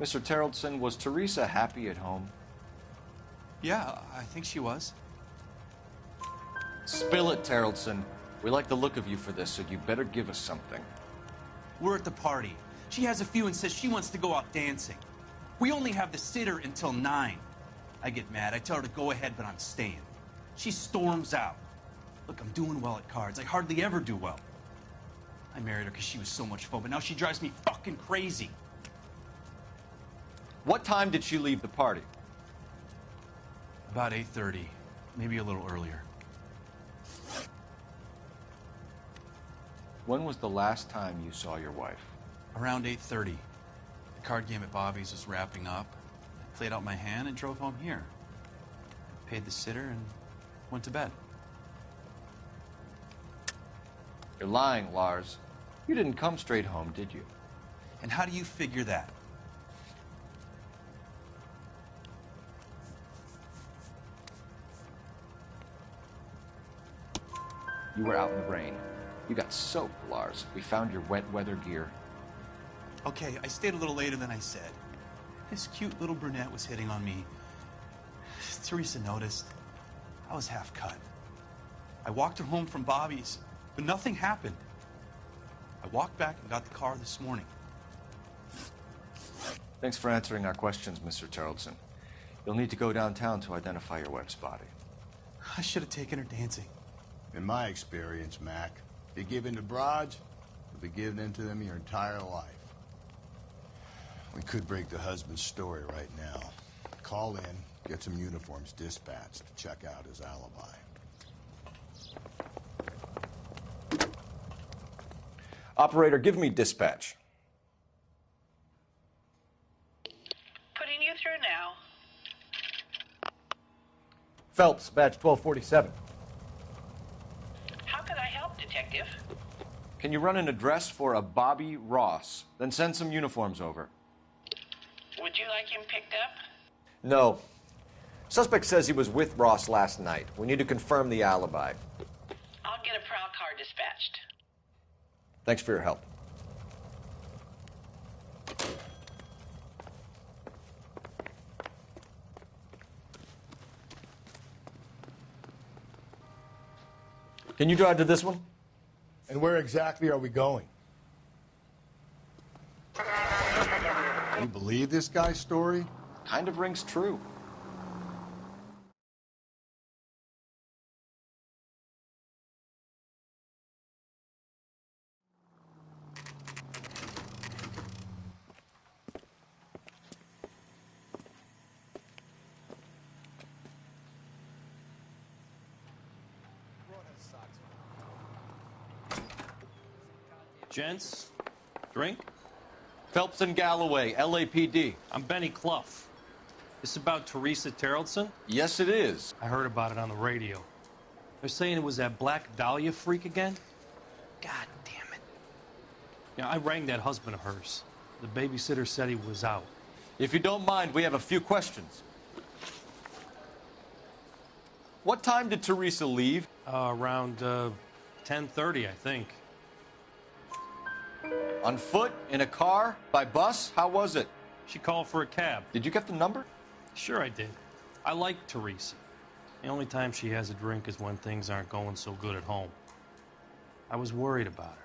Mr. Terrelson, was Teresa happy at home? Yeah, I think she was. Spill it, Terrelson. We like the look of you for this, so you better give us something. We're at the party. She has a few and says she wants to go out dancing. We only have the sitter until 9. I get mad. I tell her to go ahead, but I'm staying. She storms out. Look, I'm doing well at cards. I hardly ever do well. I married her because she was so much fun, but now she drives me fucking crazy. What time did she leave the party? About 8:30, maybe a little earlier. When was the last time you saw your wife? Around 8:30. The card game at Bobby's was wrapping up. I played out my hand and drove home here. Paid the sitter and went to bed. You're lying, Lars. You didn't come straight home, did you? And how do you figure that? You were out in the rain. You got soaked, Lars. We found your wet weather gear. Okay, I stayed a little later than I said. This cute little brunette was hitting on me. Teresa noticed. I was half cut. I walked her home from Bobby's, but nothing happened. I walked back and got the car this morning. Thanks for answering our questions, Mr. Charlton. You'll need to go downtown to identify your wife's body. I should have taken her dancing. In my experience, Mac, if you give in to broads, you'll be giving in to them your entire life. We could break the husband's story right now. Call in, get some uniforms dispatched to check out his alibi. Operator, give me dispatch. Putting you through now. Phelps, badge 1247. How can I help, Detective? Can you run an address for a Bobby Ross? Then send some uniforms over. Would you like him picked up? No. Suspect says he was with Ross last night. We need to confirm the alibi. I'll get a prowl car dispatched. Thanks for your help. Can you drive to this one? And where exactly are we going? You believe this guy's story? Kind of rings true. Gents, drink? Phelps and Galloway, LAPD. I'm Benny Clough. This about Teresa Terrellson? Yes, it is. I heard about it on the radio. They're saying it was that Black Dahlia freak again? God damn it. Yeah, I rang that husband of hers. The babysitter said he was out. If you don't mind, we have a few questions. What time did Teresa leave? Around 10:30, I think. On foot? In a car? By bus? How was it? She called for a cab. Did you get the number? Sure I did. I like Teresa. The only time she has a drink is when things aren't going so good at home. I was worried about her.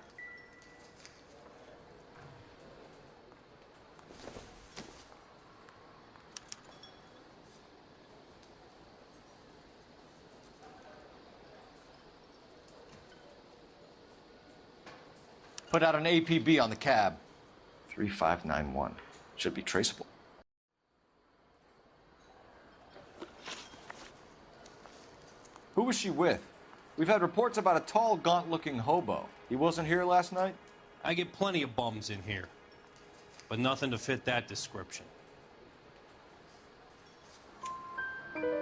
Put out an APB on the cab. 3591. Should be traceable. Who was she with? We've had reports about a tall, gaunt-looking hobo. He wasn't here last night? I get plenty of bums in here, but nothing to fit that description.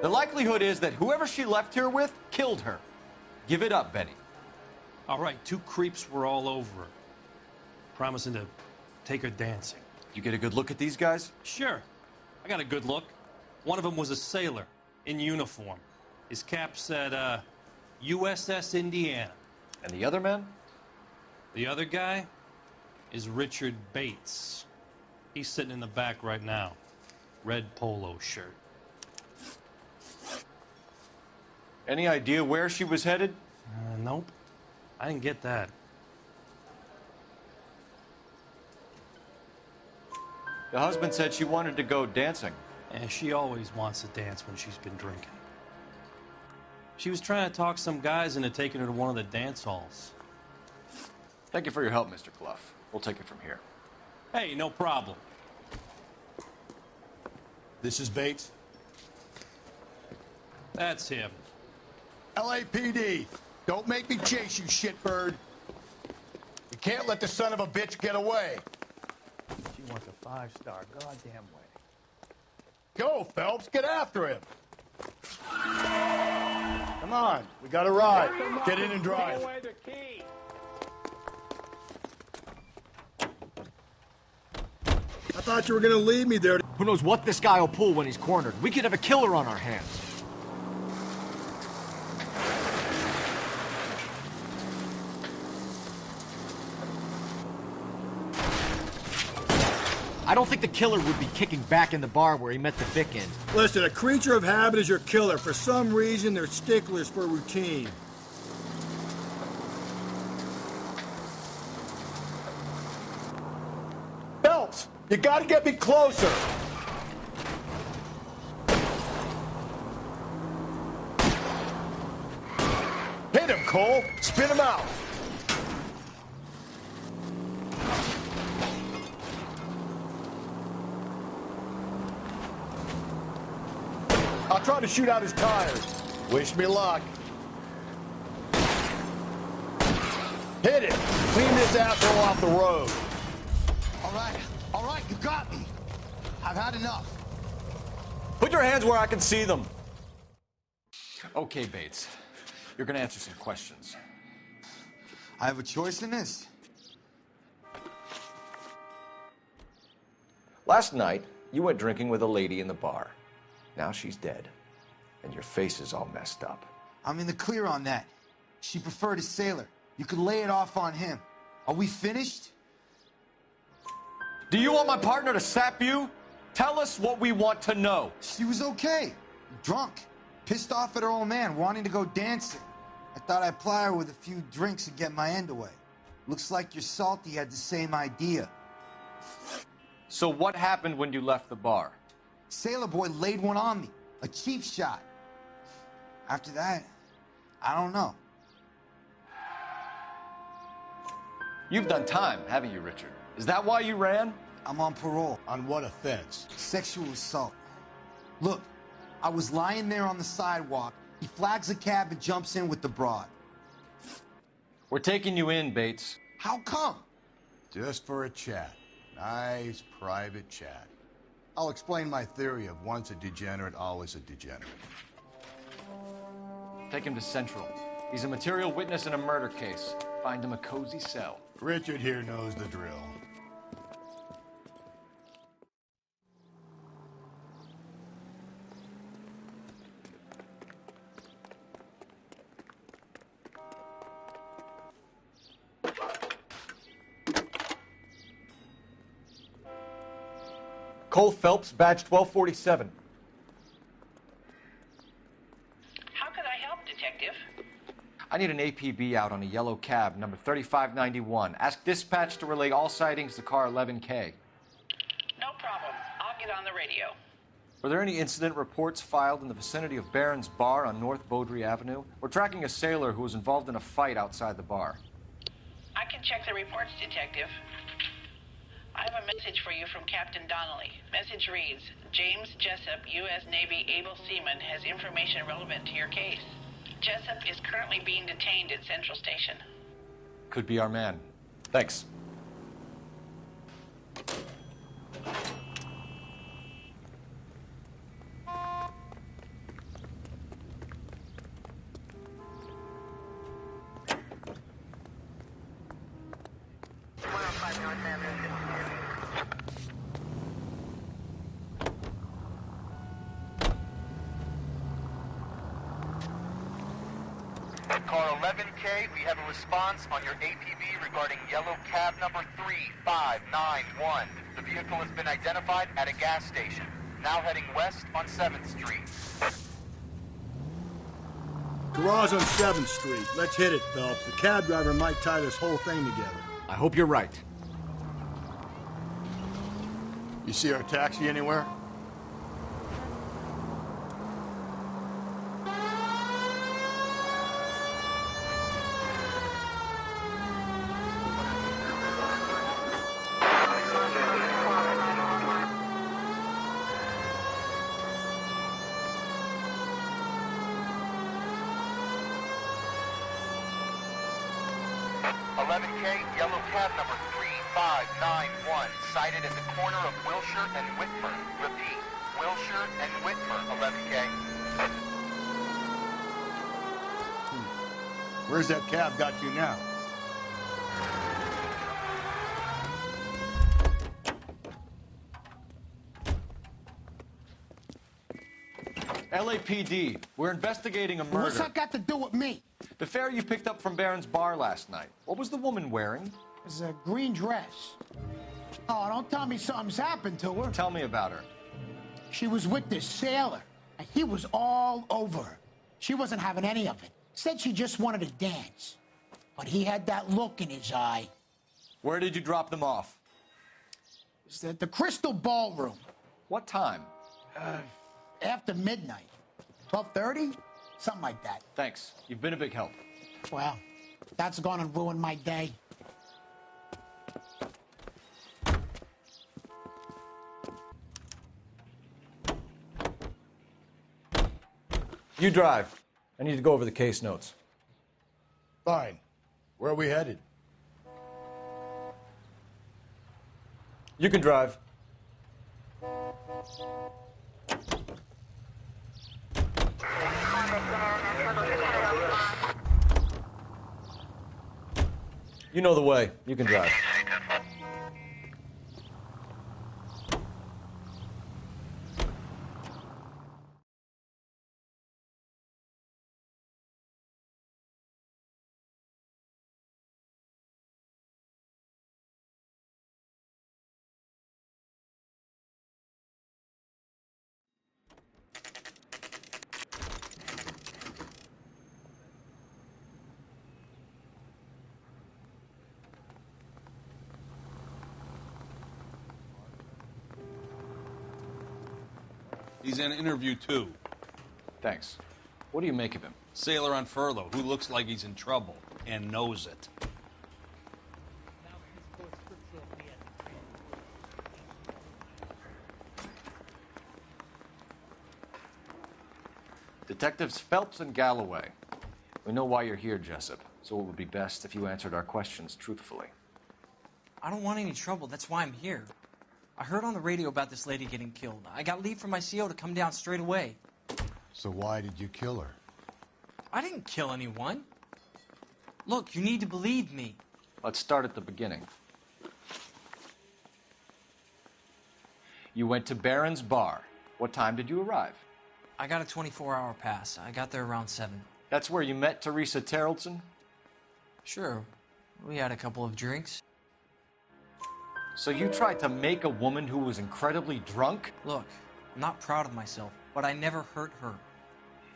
The likelihood is that whoever she left here with killed her. Give it up, Benny. All right, two creeps were all over her, promising to take her dancing. You get a good look at these guys? Sure. I got a good look. One of them was a sailor in uniform. His cap said, USS Indiana. And the other man? The other guy is Richard Bates. He's sitting in the back right now. Red polo shirt. Any idea where she was headed? Nope. I didn't get that. The husband said she wanted to go dancing. And she always wants to dance when she's been drinking. She was trying to talk some guys into taking her to one of the dance halls. Thank you for your help, Mr. Clough. We'll take it from here. Hey, no problem. This is Bates. That's him. LAPD, don't make me chase you, shitbird. You can't let the son of a bitch get away. She wants a 5-star goddamn wedding. Go, Phelps, get after him. Come on, we got a ride. Get in and drive. Throw away the key. I thought you were gonna leave me there. Who knows what this guy will pull when he's cornered? We could have a killer on our hands. I don't think the killer would be kicking back in the bar where he met the Vic in. Listen, a creature of habit is your killer. For some reason, they're sticklers for routine. Phelps, you gotta get me closer. Hit him, Cole. Spin him out. I'll try to shoot out his tires. Wish me luck. Hit it. Clean this asshole off the road. All right, you got me. I've had enough. Put your hands where I can see them. Okay, Bates. You're gonna answer some questions. I have a choice in this. Last night, you went drinking with a lady in the bar. Now she's dead, and your face is all messed up. I'm in the clear on that. She preferred a sailor. You could lay it off on him. Are we finished? Do you want my partner to sap you? Tell us what we want to know. She was okay. Drunk. Pissed off at her old man, wanting to go dancing. I thought I'd ply her with a few drinks and get my end away. Looks like your Salty had the same idea. So what happened when you left the bar? Sailor boy laid one on me. A cheap shot. After that, I don't know. You've done time, haven't you, Richard? Is that why you ran? I'm on parole. On what offense? Sexual assault. Look, I was lying there on the sidewalk. He flags a cab and jumps in with the broad. We're taking you in, Bates. How come? Just for a chat. Nice private chat. I'll explain my theory of once a degenerate, always a degenerate. Take him to Central. He's a material witness in a murder case. Find him a cozy cell. Richard here knows the drill. Cole Phelps, badge 1247. How could I help, Detective? I need an APB out on a yellow cab, number 3591. Ask dispatch to relay all sightings to car 11K. No problem. I'll get on the radio. Were there any incident reports filed in the vicinity of Barron's Bar on North Beaudry Avenue? We're tracking a sailor who was involved in a fight outside the bar. I can check the reports, Detective. I have a message for you from Captain Donnelly. Message reads, James Jessup, U.S. Navy able seaman, has information relevant to your case. Jessup is currently being detained at Central Station. Could be our man. Thanks. Car 11K, we have a response on your APB regarding yellow cab number 3591. The vehicle has been identified at a gas station, now heading west on 7th Street. Garage on 7th Street. Let's hit it, Phelps. The cab driver might tie this whole thing together. I hope you're right. You see our taxi anywhere? 11K, yellow cab number 3591, sighted at the corner of Wilshire and Whitmer. Repeat, Wilshire and Whitmer, 11K. Where's that cab got you now? LAPD, we're investigating a murder. What's that got to do with me? The fare you picked up from Barron's bar last night. What was the woman wearing? It's a green dress. Oh, don't tell me something's happened to her. Tell me about her. She was with this sailor, and he was all over her. She wasn't having any of it. Said she just wanted to dance. But he had that look in his eye. Where did you drop them off? It's at the Crystal Ballroom. What time? After midnight. 12:30? Something like that. Thanks. You've been a big help. Well, that's gonna ruin my day. You drive. I need to go over the case notes. Fine. Where are we headed? You can drive. You know the way. You can drive. He's in interview 2. Thanks. What do you make of him? Sailor on furlough who looks like he's in trouble and knows it. Detectives Phelps and Galloway. We know why you're here, Jessup, so it would be best if you answered our questions truthfully. I don't want any trouble. That's why I'm here. I heard on the radio about this lady getting killed. I got leave from my CO to come down straight away. So why did you kill her? I didn't kill anyone. Look, you need to believe me. Let's start at the beginning. You went to Barron's bar. What time did you arrive? I got a 24-hour pass. I got there around 7. That's where you met Teresa Terrellson? Sure. We had a couple of drinks. So you tried to make a woman who was incredibly drunk? Look, I'm not proud of myself, but I never hurt her.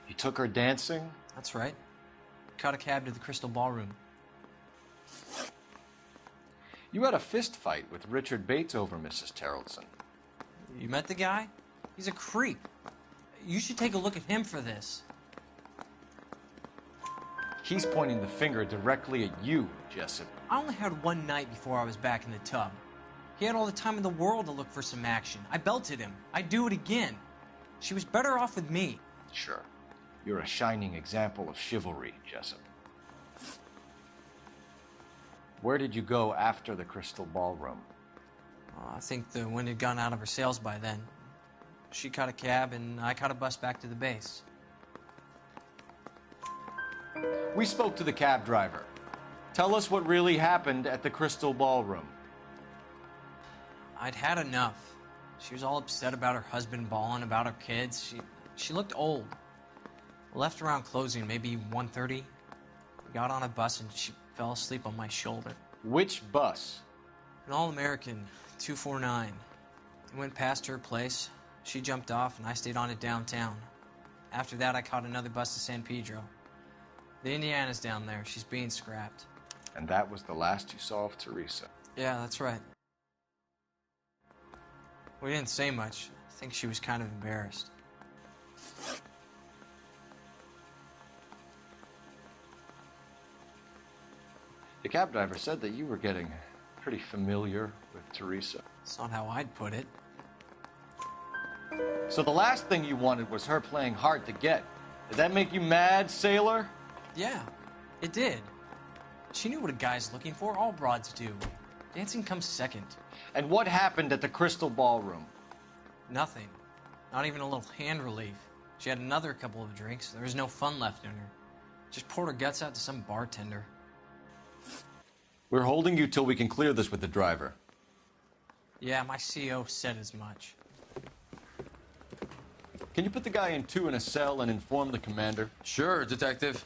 You took her dancing? That's right. Caught a cab to the Crystal Ballroom. You had a fist fight with Richard Bates over Mrs. Terrellson. You met the guy? He's a creep. You should take a look at him for this. He's pointing the finger directly at you, Jessup. I only had one night before I was back in the tub. He had all the time in the world to look for some action. I belted him. I'd do it again. She was better off with me. Sure. You're a shining example of chivalry, Jessup. Where did you go after the Crystal Ballroom? I think the wind had gone out of her sails by then. She caught a cab, and I caught a bus back to the base. We spoke to the cab driver. Tell us what really happened at the Crystal Ballroom. I'd had enough. She was all upset about her husband bawling about her kids. She looked old. Left around closing, maybe 1:30. We got on a bus and she fell asleep on my shoulder. Which bus? An All-American, 249. We went past her place. She jumped off and I stayed on it downtown. After that, I caught another bus to San Pedro. The Indiana's down there. She's being scrapped. And that was the last you saw of Teresa? Yeah, that's right. We didn't say much. I think she was kind of embarrassed. The cab driver said that you were getting pretty familiar with Teresa. That's not how I'd put it. So the last thing you wanted was her playing hard to get. Did that make you mad, sailor? Yeah, it did. She knew what a guy's looking for. All broads do. Dancing comes second. And what happened at the Crystal Ballroom? Nothing. Not even a little hand relief. She had another couple of drinks. There was no fun left in her. Just poured her guts out to some bartender. We're holding you till we can clear this with the driver. Yeah, my CO said as much. Can you put the guy in two in a cell and inform the commander? Sure, Detective.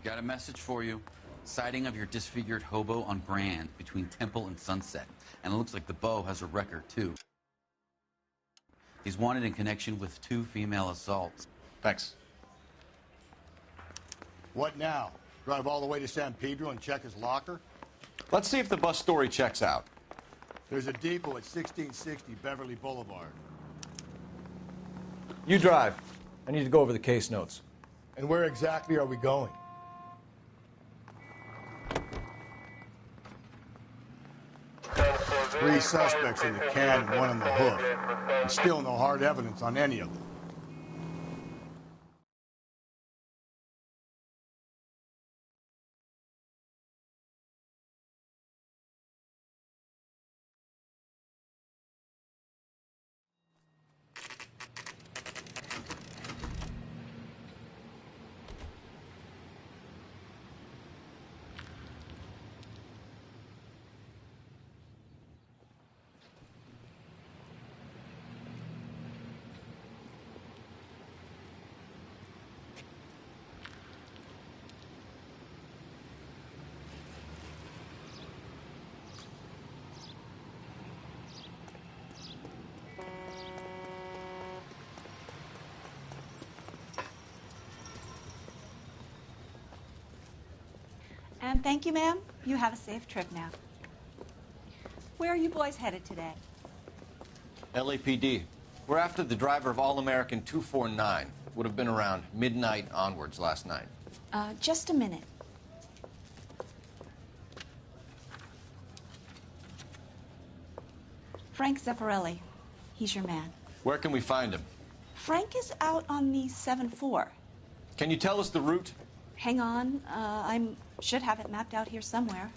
Got a message for you. Sighting of your disfigured hobo on Grand between Temple and Sunset. And it looks like the beau has a record, too. He's wanted in connection with 2 female assaults. Thanks. What now? Drive all the way to San Pedro and check his locker? Let's see if the bus story checks out. There's a depot at 1660 Beverly Boulevard. You drive. I need to go over the case notes. And where exactly are we going? Three suspects in the can and one on the hook. And still no hard evidence on any of them. And thank you, ma'am. You have a safe trip now. Where are you boys headed today? LAPD. We're after the driver of All-American 249. Would have been around midnight onwards last night. Just a minute. Frank Zeffirelli. He's your man. Where can we find him? Frank is out on the 7-4. Can you tell us the route? Hang on. I should have it mapped out here somewhere.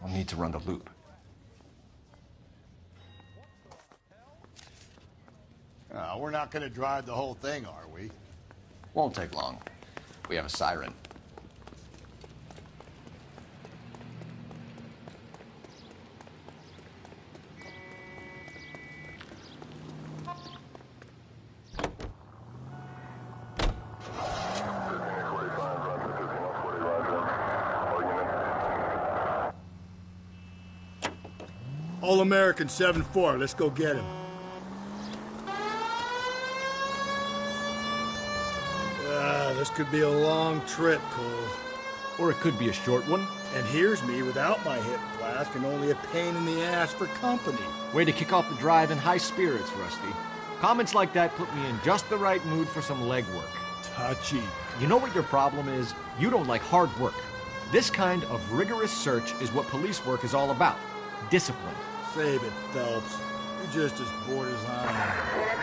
We'll need to run the loop. We're not going to drive the whole thing, are we? Won't take long. We have a siren. All-American 7-4. Let's go get him. This could be a long trip, Cole. Or it could be a short one. And here's me without my hip flask and only a pain in the ass for company. Way to kick off the drive in high spirits, Rusty. Comments like that put me in just the right mood for some legwork. Touchy. You know what your problem is? You don't like hard work. This kind of rigorous search is what police work is all about. Discipline. Save it, Phelps. You're just as bored as I am.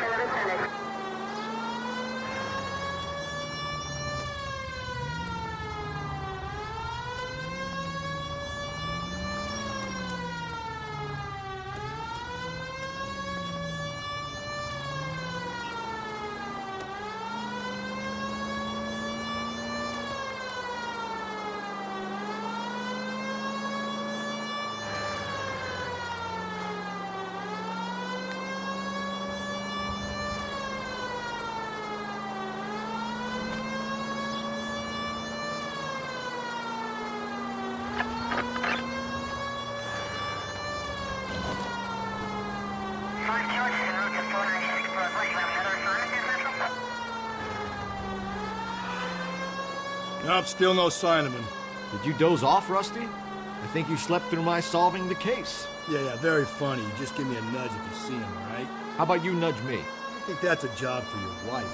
Nope, still no sign of him. Did you doze off, Rusty? I think you slept through my solving the case. Yeah, very funny. You just give me a nudge if you see him, all right? How about you nudge me? I think that's a job for your wife.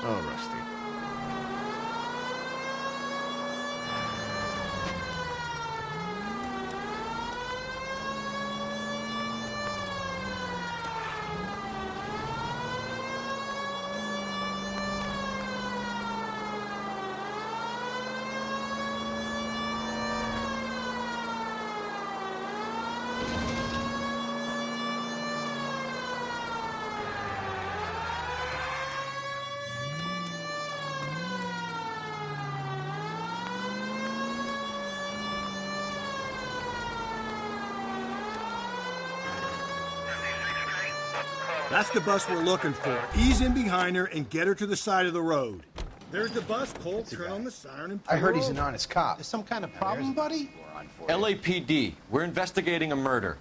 Oh, Rusty. That's the bus we're looking for. Ease in behind her and get her to the side of the road. There's the bus. Cole, turn on the siren and pull I heard her he's an over. honest cop. There's some kind of problem, buddy? LAPD, we're investigating a murder.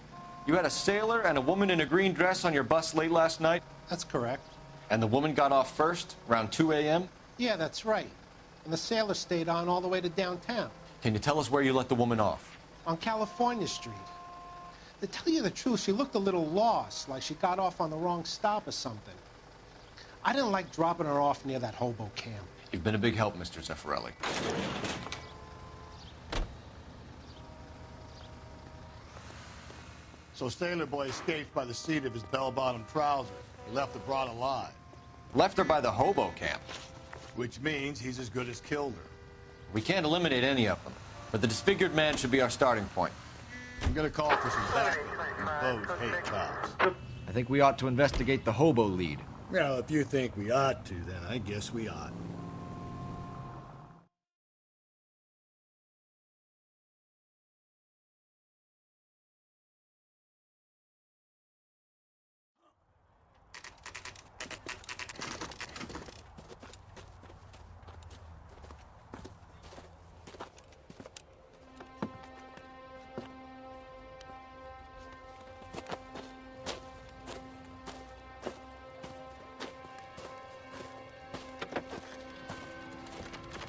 You had a sailor and a woman in a green dress on your bus late last night? That's correct. And the woman got off first, around 2 a.m.? Yeah, that's right. And the sailor stayed on all the way to downtown. Can you tell us where you let the woman off? On California Street. To tell you the truth, she looked a little lost, like she got off on the wrong stop or something. I didn't like dropping her off near that hobo camp. You've been a big help, Mr. Zeffirelli. So Sailor Boy escaped by the seat of his bell-bottom trousers. He left the broad alive. Left her by the hobo camp. Which means he's as good as killed her. We can't eliminate any of them, but the disfigured man should be our starting point. I'm gonna call for some backup. These bows hate cops. I think we ought to investigate the hobo lead. Well, if you think we ought to, then I guess we ought.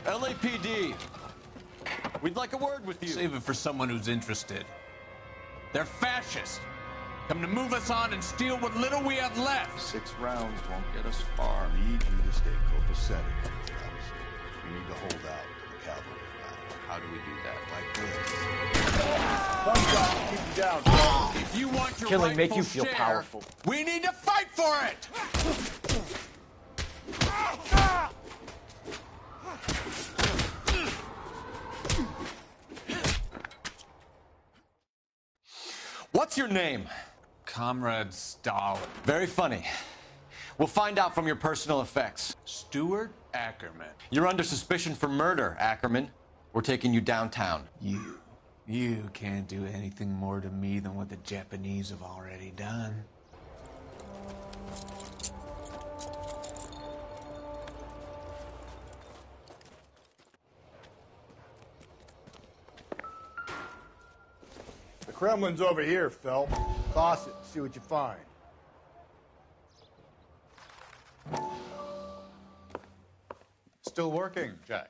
LAPD, we'd like a word with you. Save it for someone who's interested. They're fascists. Come to move us on and steal what little we have left. 6 rounds won't get us far. I need you to stay copacetic. You need to hold out until the cavalry arrive. How do we do Keep that? you down, son. If you want your Killing make rightful you feel share, powerful. we need to fight for it! What's your name? Comrade Stalin. Very funny. We'll find out from your personal effects. Stuart Ackerman. You're under suspicion for murder, Ackerman. We're taking you downtown. You can't do anything more to me than what the Japanese have already done. The Kremlin's over here, Phelps. Toss it, see what you find. Still working, Jack.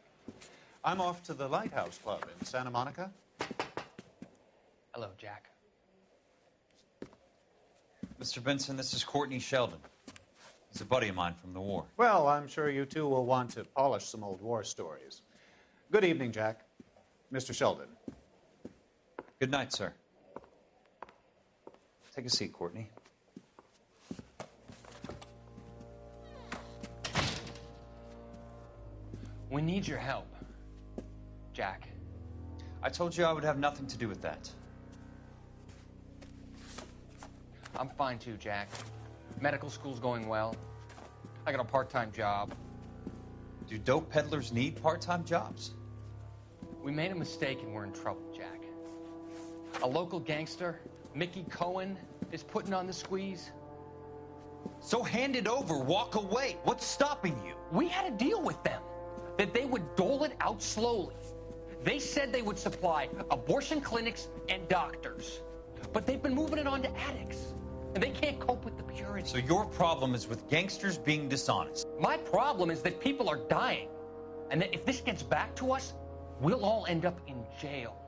I'm off to the Lighthouse Club in Santa Monica. Hello, Jack. Mr. Benson, this is Courtney Sheldon. He's a buddy of mine from the war. Well, I'm sure you two will want to polish some old war stories. Good evening, Jack. Mr. Sheldon. Good night, sir. Take a seat, Courtney. We need your help, Jack. I told you I would have nothing to do with that. I'm fine too, Jack. Medical school's going well. I got a part-time job. Do dope peddlers need part-time jobs? We made a mistake and we're in trouble, Jack. A local gangster, Mickey Cohen, is putting on the squeeze. So hand it over, walk away. What's stopping you? We had a deal with them that they would dole it out slowly. They said they would supply abortion clinics and doctors, but they've been moving it on to addicts, and they can't cope with the purity. So your problem is with gangsters being dishonest? My problem is that people are dying, and that if this gets back to us, we'll all end up in jail.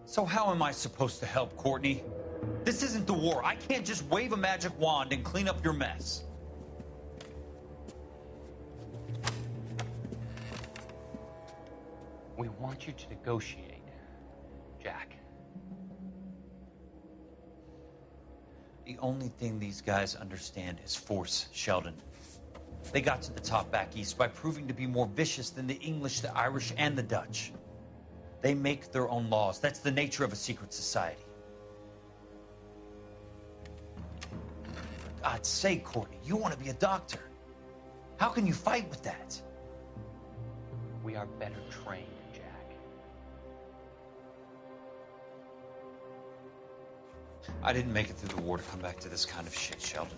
So how am I supposed to help, Courtney? This isn't the war. I can't just wave a magic wand and clean up your mess. We want you to negotiate, Jack. The only thing these guys understand is force, Sheldon. They got to the top back east by proving to be more vicious than the English, the Irish, and the Dutch. They make their own laws. That's the nature of a secret society. For God's sake, Courtney, you want to be a doctor. How can you fight with that? We are better trained, Jack. I didn't make it through the war to come back to this kind of shit, Sheldon.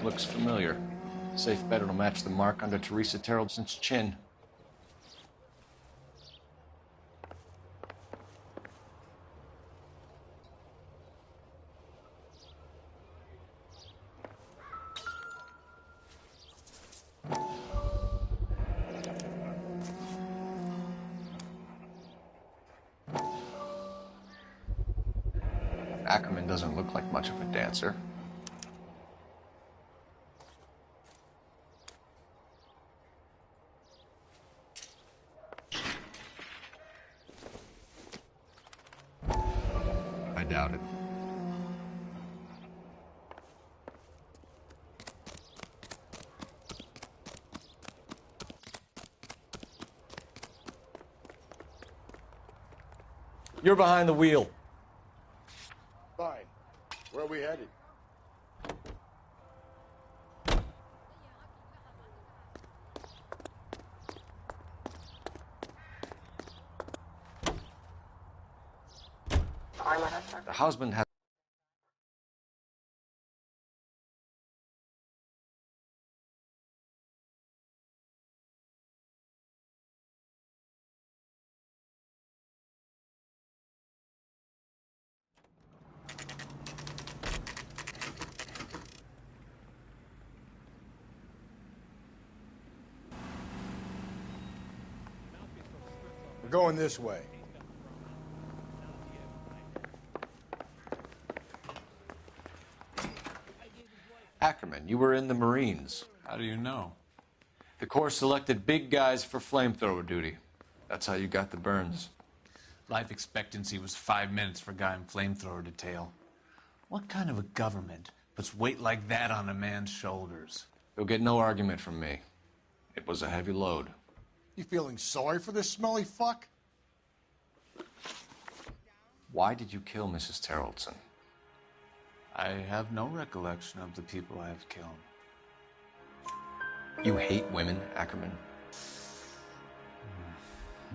Looks familiar. Safe bet it'll match the mark under Teresa Terreldson's chin. Ackerman doesn't look like much of a dancer. I doubt it. You're behind the wheel. Fine. Where are we headed? The husband has... We're going this way. Ackerman, you were in the Marines. How do you know? The Corps selected big guys for flamethrower duty. That's how you got the burns. Life expectancy was 5 minutes for a guy in flamethrower detail. What kind of a government puts weight like that on a man's shoulders? You'll get no argument from me. It was a heavy load. You feeling sorry for this smelly fuck? Why did you kill Mrs. Terrelson? I have no recollection of the people I have killed. You hate women, Ackerman?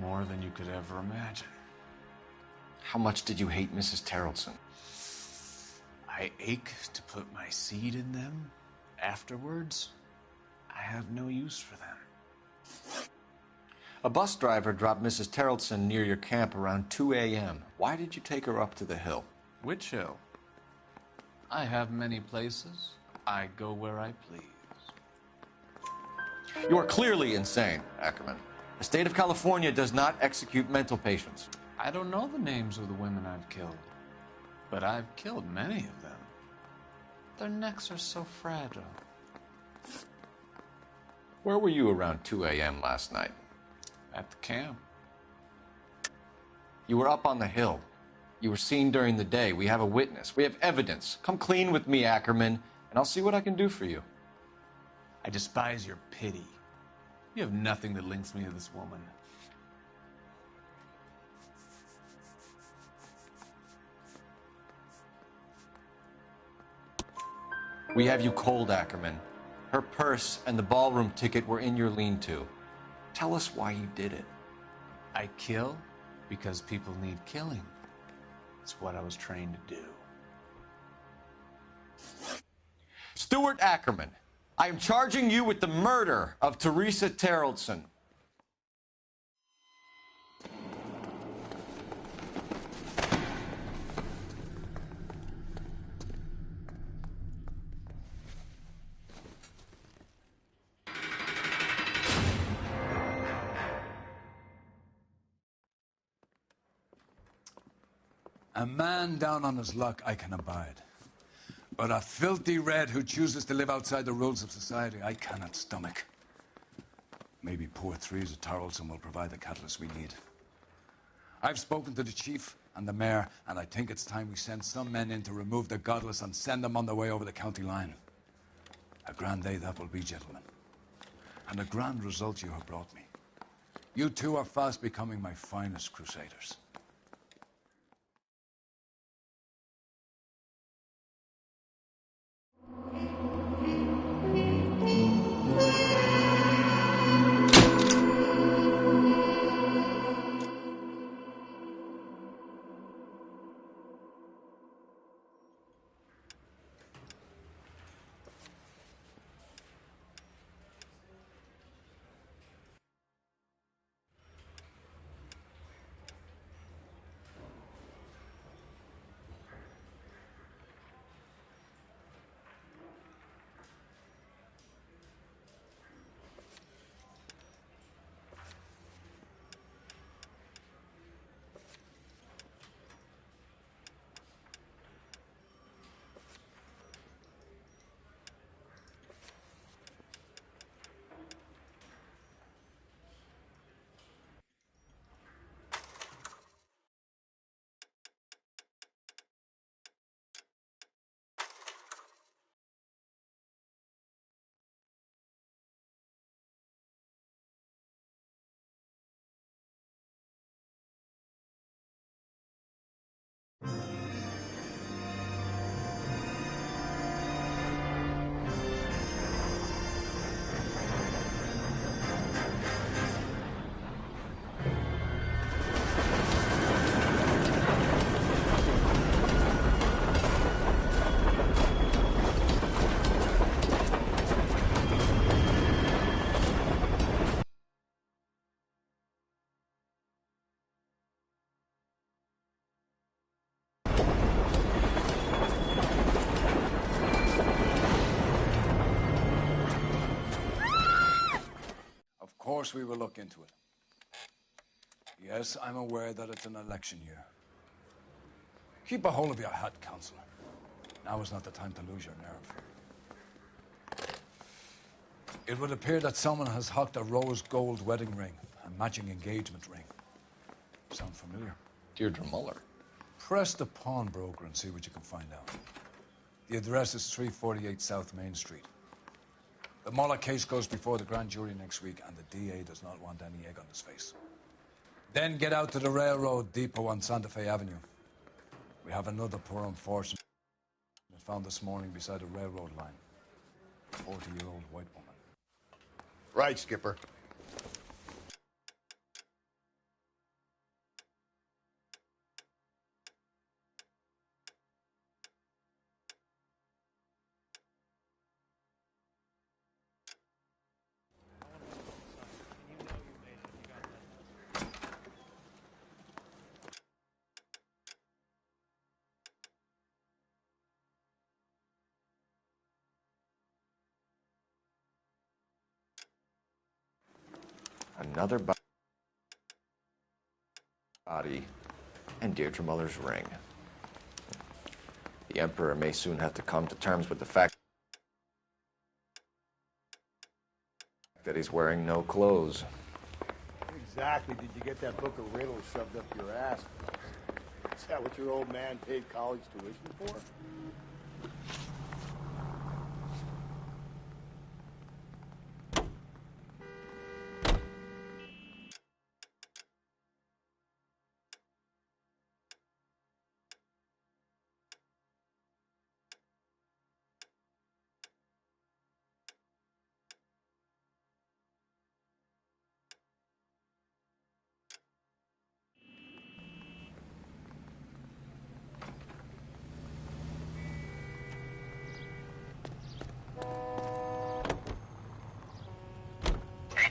More than you could ever imagine. How much did you hate Mrs. Terrelson? I ache to put my seed in them. Afterwards, I have no use for them. A bus driver dropped Mrs. Terrelson near your camp around 2 a.m. Why did you take her up to the hill? Which hill? I have many places. I go where I please. You are clearly insane, Ackerman. The state of California does not execute mental patients. I don't know the names of the women I've killed, but I've killed many of them. Their necks are so fragile. Where were you around 2 a.m. last night? At the camp. You were up on the hill. You were seen during the day. We have a witness. We have evidence. Come clean with me, Ackerman, and I'll see what I can do for you. I despise your pity. You have nothing that links me to this woman. We have you cold, Ackerman. Her purse and the ballroom ticket were in your lean-to. Tell us why you did it. I kill because people need killing. It's what I was trained to do. Stuart Ackerman, I am charging you with the murder of Teresa Terrelson. A man down on his luck I can abide. But a filthy red who chooses to live outside the rules of society, I cannot stomach. Maybe poor Threes of Tarleton will provide the catalyst we need. I've spoken to the chief and the mayor, and I think it's time we send some men in to remove the godless and send them on their way over the county line. A grand day that will be, gentlemen. And a grand result you have brought me. You two are fast becoming my finest crusaders. Of course we will look into it. Yes, I'm aware that it's an election year. Keep a hold of your hat, Counselor. Now is not the time to lose your nerve. It would appear that someone has hocked a rose gold wedding ring, a matching engagement ring. Sound familiar? Deirdre Muller. Press the pawnbroker and see what you can find out. The address is 348 South Main Street. The Muller case goes before the grand jury next week, and the DA does not want any egg on his face. Then get out to the railroad depot on Santa Fe Avenue. We have another poor unfortunate found this morning beside a railroad line. A 40-year-old white woman. Right, Skipper. Another body and Deirdre Muller's ring. The Emperor may soon have to come to terms with the fact that he's wearing no clothes. Exactly did you get that book of riddles shoved up your ass? Is that what your old man paid college tuition for?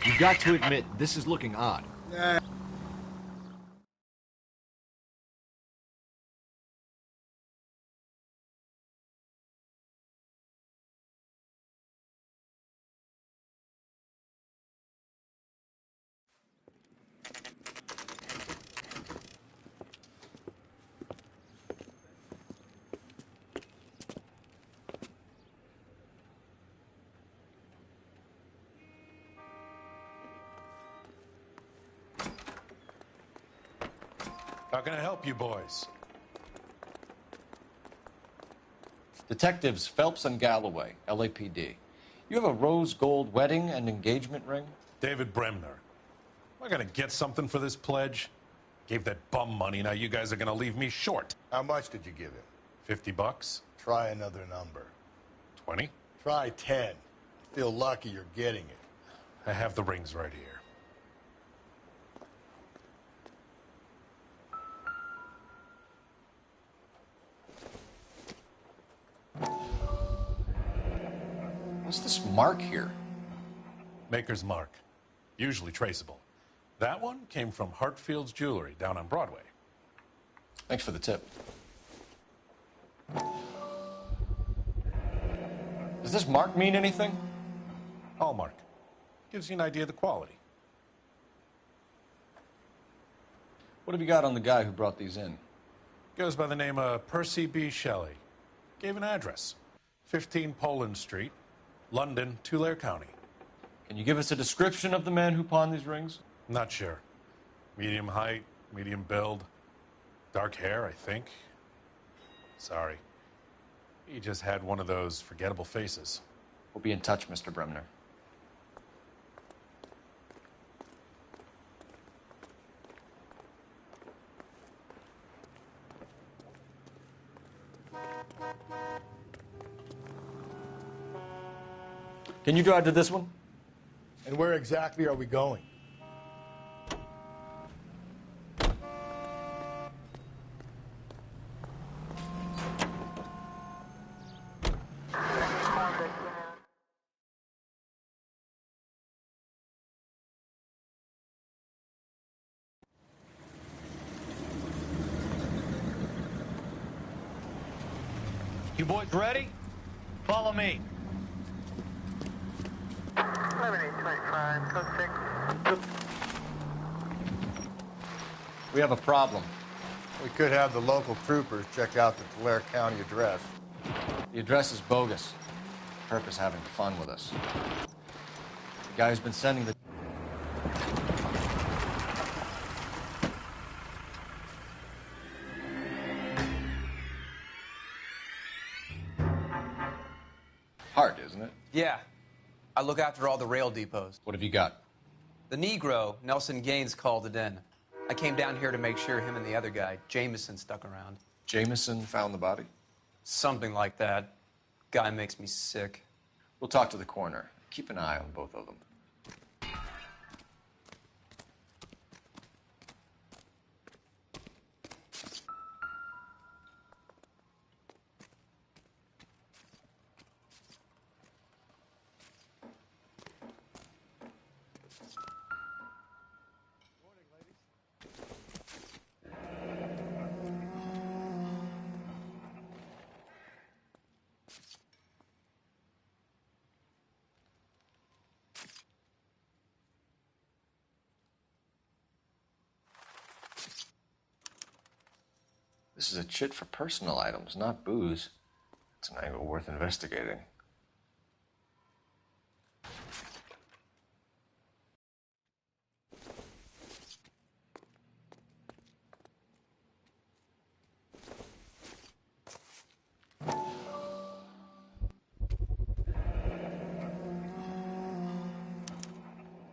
You got to admit, this is looking odd. How can I help you boys? Detectives Phelps and Galloway, LAPD. You have a rose gold wedding and engagement ring? David Bremner. Am I gonna get something for this pledge? Gave that bum money, now you guys are gonna leave me short. How much did you give him? $50? Try another number. 20? Try 10. Feel lucky you're getting it. I have the rings right here. What's this mark here? Maker's mark. Usually traceable. That one came from Hartfield's Jewelry down on Broadway. Thanks for the tip. Does this mark mean anything? Hallmark. Gives you an idea of the quality. What have you got on the guy who brought these in? Goes by the name of Percy B. Shelley. Gave an address. 15 Poland Street, London, Tulare County. Can you give us a description of the man who pawned these rings? Not sure. Medium height, medium build. Dark hair, I think. Sorry. He just had one of those forgettable faces. We'll be in touch, Mr. Bremner. Can you drive to this one? And where exactly are we going? You boys ready? Follow me. We have a problem. We could have the local troopers check out the Tulare County address. The address is bogus. Perp is having fun with us. The guy who's been sending the... Hard, isn't it? Yeah. I look after all the rail depots. What have you got? The Negro, Nelson Gaines, called it in. I came down here to make sure him and the other guy, Jameson, stuck around. Jameson found the body? Something like that. Guy makes me sick. We'll talk to the coroner. Keep an eye on both of them. This is a chit for personal items, not booze. It's an angle worth investigating.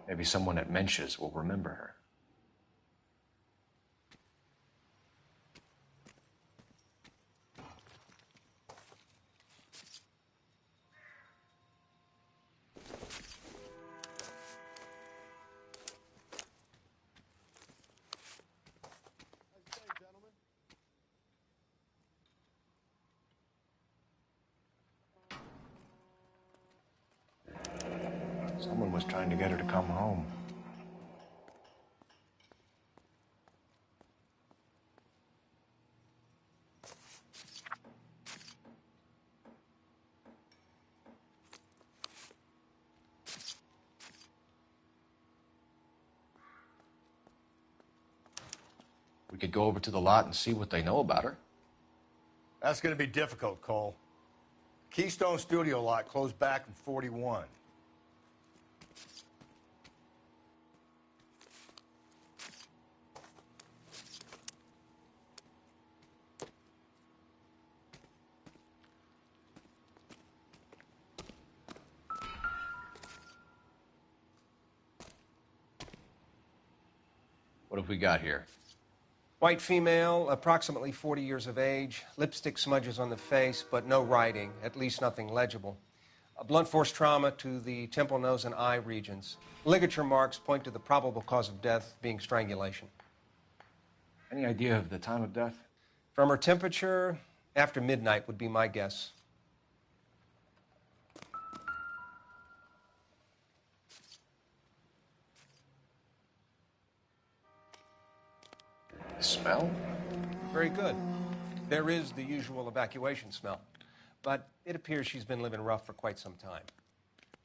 Maybe someone at Mensch's will remember her. Someone was trying to get her to come home. We could go over to the lot and see what they know about her. That's going to be difficult, Cole. Keystone Studio lot closed back in 41. What have we got here? White female, approximately 40 years of age, lipstick smudges on the face, but no writing, at least nothing legible. A blunt force trauma to the temple, nose, and eye regions. Ligature marks point to the probable cause of death being strangulation. Any idea of the time of death? From her temperature, after midnight would be my guess. Smell? Very good. There is the usual evacuation smell, but it appears she's been living rough for quite some time.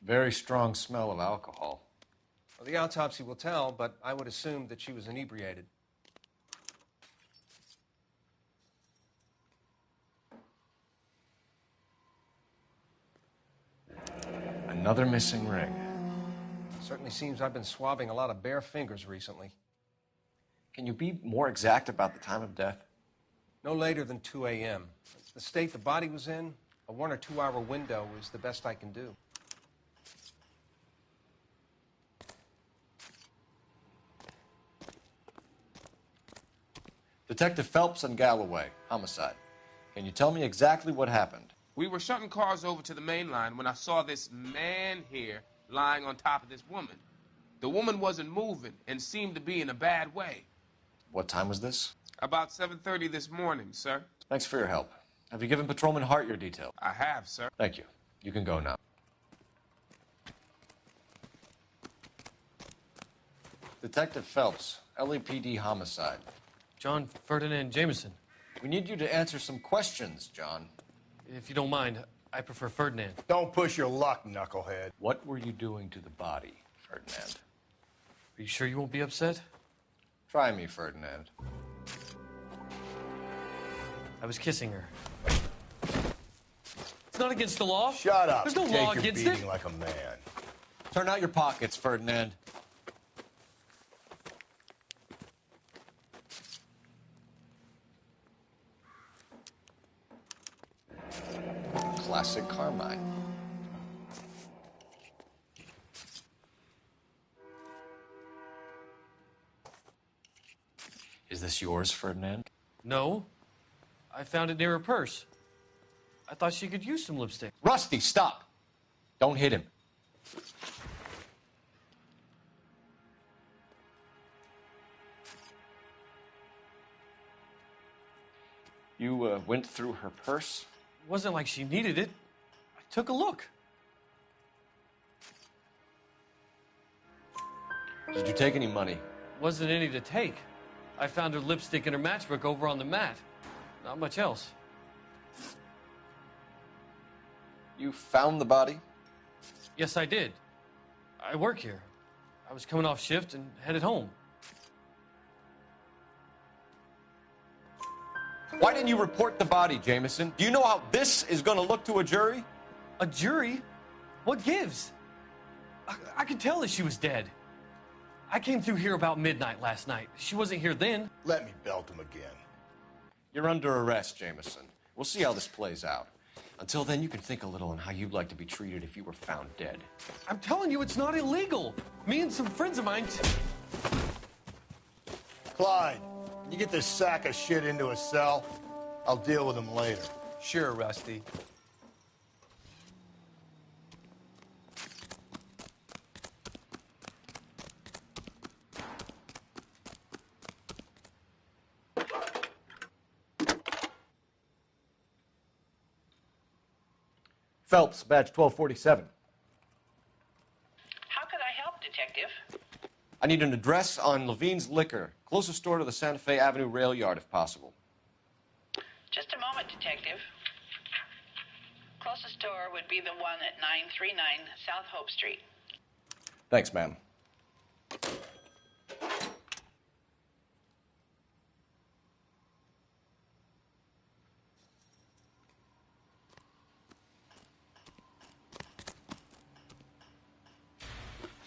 Very strong smell of alcohol. Well, the autopsy will tell, but I would assume that she was inebriated. Another missing ring. Certainly seems I've been swabbing a lot of bare fingers recently. Can you be more exact about the time of death? No later than 2 a.m. The state the body was in, a 1 or 2 hour window is the best I can do. Detective Phelps and Galloway, homicide. Can you tell me exactly what happened? We were shutting cars over to the main line when I saw this man here lying on top of this woman. The woman wasn't moving and seemed to be in a bad way. What time was this? About 7:30 this morning, sir. Thanks for your help. Have you given Patrolman Hart your detail? I have, sir. Thank you. You can go now. Detective Phelps, LAPD homicide. John Ferdinand Jameson. We need you to answer some questions, John. If you don't mind, I prefer Ferdinand. Don't push your luck, knucklehead. What were you doing to the body, Ferdinand? Are you sure you won't be upset? Try me, Ferdinand. I was kissing her. It's not against the law. Shut up. There's no Take law your against beating it. like a man. Turn out your pockets, Ferdinand. Classic Carmine. Is this yours, Ferdinand? No. I found it near her purse. I thought she could use some lipstick. Rusty, stop! Don't hit him. You went through her purse? It wasn't like she needed it. I took a look. Did you take any money? Wasn't any to take. I found her lipstick in her matchbook over on the mat. Not much else. You found the body? Yes, I did. I work here. I was coming off shift and headed home. Why didn't you report the body, Jameson? Do you know how this is going to look to a jury? A jury? What gives? I could tell that she was dead. I came through here about midnight last night. She wasn't here then. Let me belt him again. You're under arrest, Jameson. We'll see how this plays out. Until then, you can think a little on how you'd like to be treated if you were found dead. I'm telling you, it's not illegal. Me and some friends of mine... Clyde, you get this sack of shit into a cell. I'll deal with him later. Sure, Rusty. Phelps, badge 1247. How could I help, Detective? I need an address on Levine's Liquor, closest store to the Santa Fe Avenue rail yard, if possible. Just a moment, Detective. Closest store would be the one at 939 South Hope Street. Thanks, ma'am.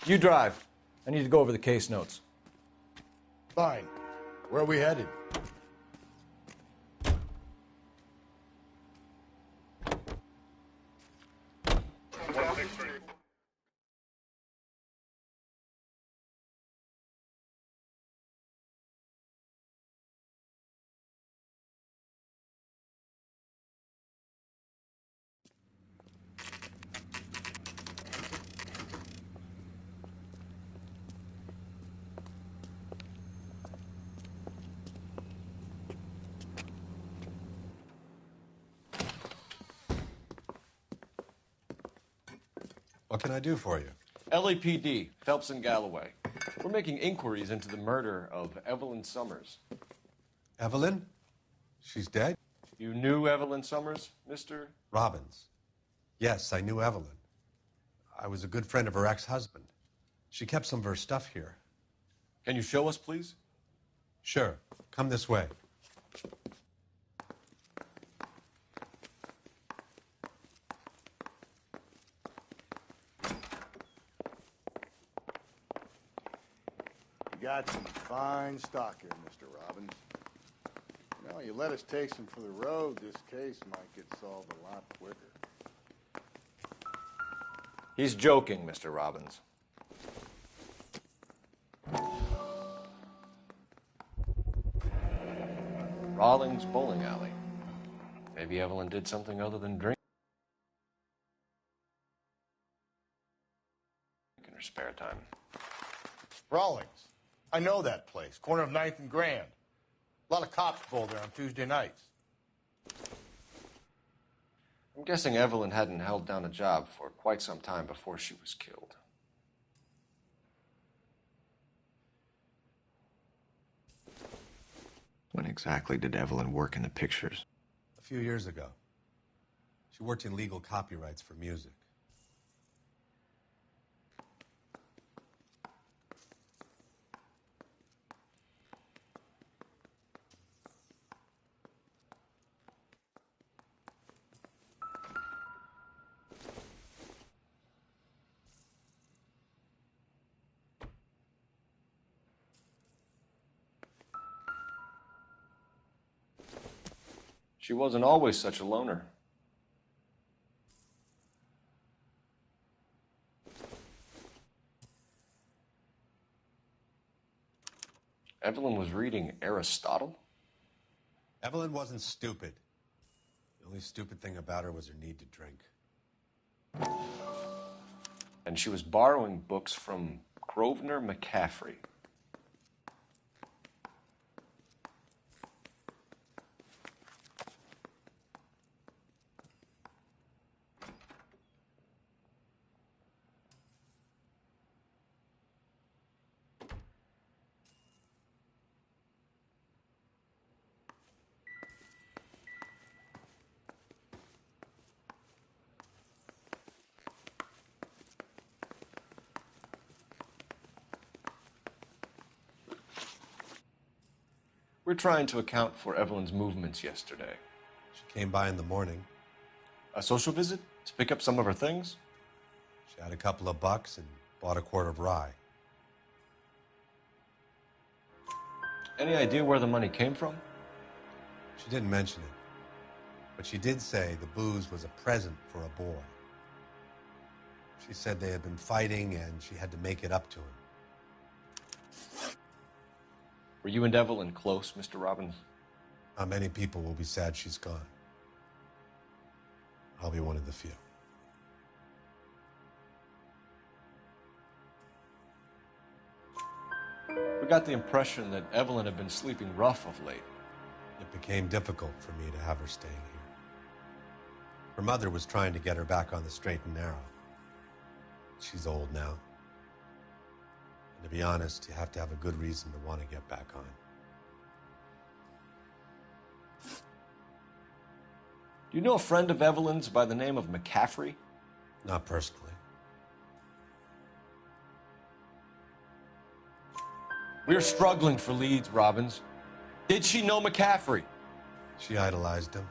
You drive. I need to go over the case notes. Fine. Where are we headed? What can I do for you? LAPD, Phelps and Galloway. We're making inquiries into the murder of Evelyn Summers. Evelyn? She's dead? You knew Evelyn Summers, Mr. Robbins. Yes, I knew Evelyn. I was a good friend of her ex-husband. She kept some of her stuff here. Can you show us, please? Sure. Come this way. You got some fine stock here, Mr. Robbins. You know, you let us take some for the road, this case might get solved a lot quicker. He's joking, Mr. Robbins. Rawlings Bowling Alley. Maybe Evelyn did something other than drink in her spare time. Rawlings. I know that place. Corner of 9th and Grand. A lot of cops bowl there on Tuesday nights. I'm guessing Evelyn hadn't held down a job for quite some time before she was killed. When exactly did Evelyn work in the pictures? A few years ago. She worked in legal copyrights for music. She wasn't always such a loner. Evelyn was reading Aristotle? Evelyn wasn't stupid. The only stupid thing about her was her need to drink. And she was borrowing books from Grosvenor McCaffrey. We're trying to account for Evelyn's movements yesterday. She came by in the morning. A social visit to pick up some of her things? She had a couple of bucks and bought a quart of rye. Any idea where the money came from? She didn't mention it, but she did say the booze was a present for a boy. She said they had been fighting and she had to make it up to him. Were you and Evelyn close, Mr. Robbins? Not many people will be sad she's gone. I'll be one of the few. We got the impression that Evelyn had been sleeping rough of late. It became difficult for me to have her staying here. Her mother was trying to get her back on the straight and narrow. She's old now. And to be honest, you have to have a good reason to want to get back on. Do you know a friend of Evelyn's by the name of McCaffrey? Not personally. We're struggling for leads, Robbins. Did she know McCaffrey? She idolized him.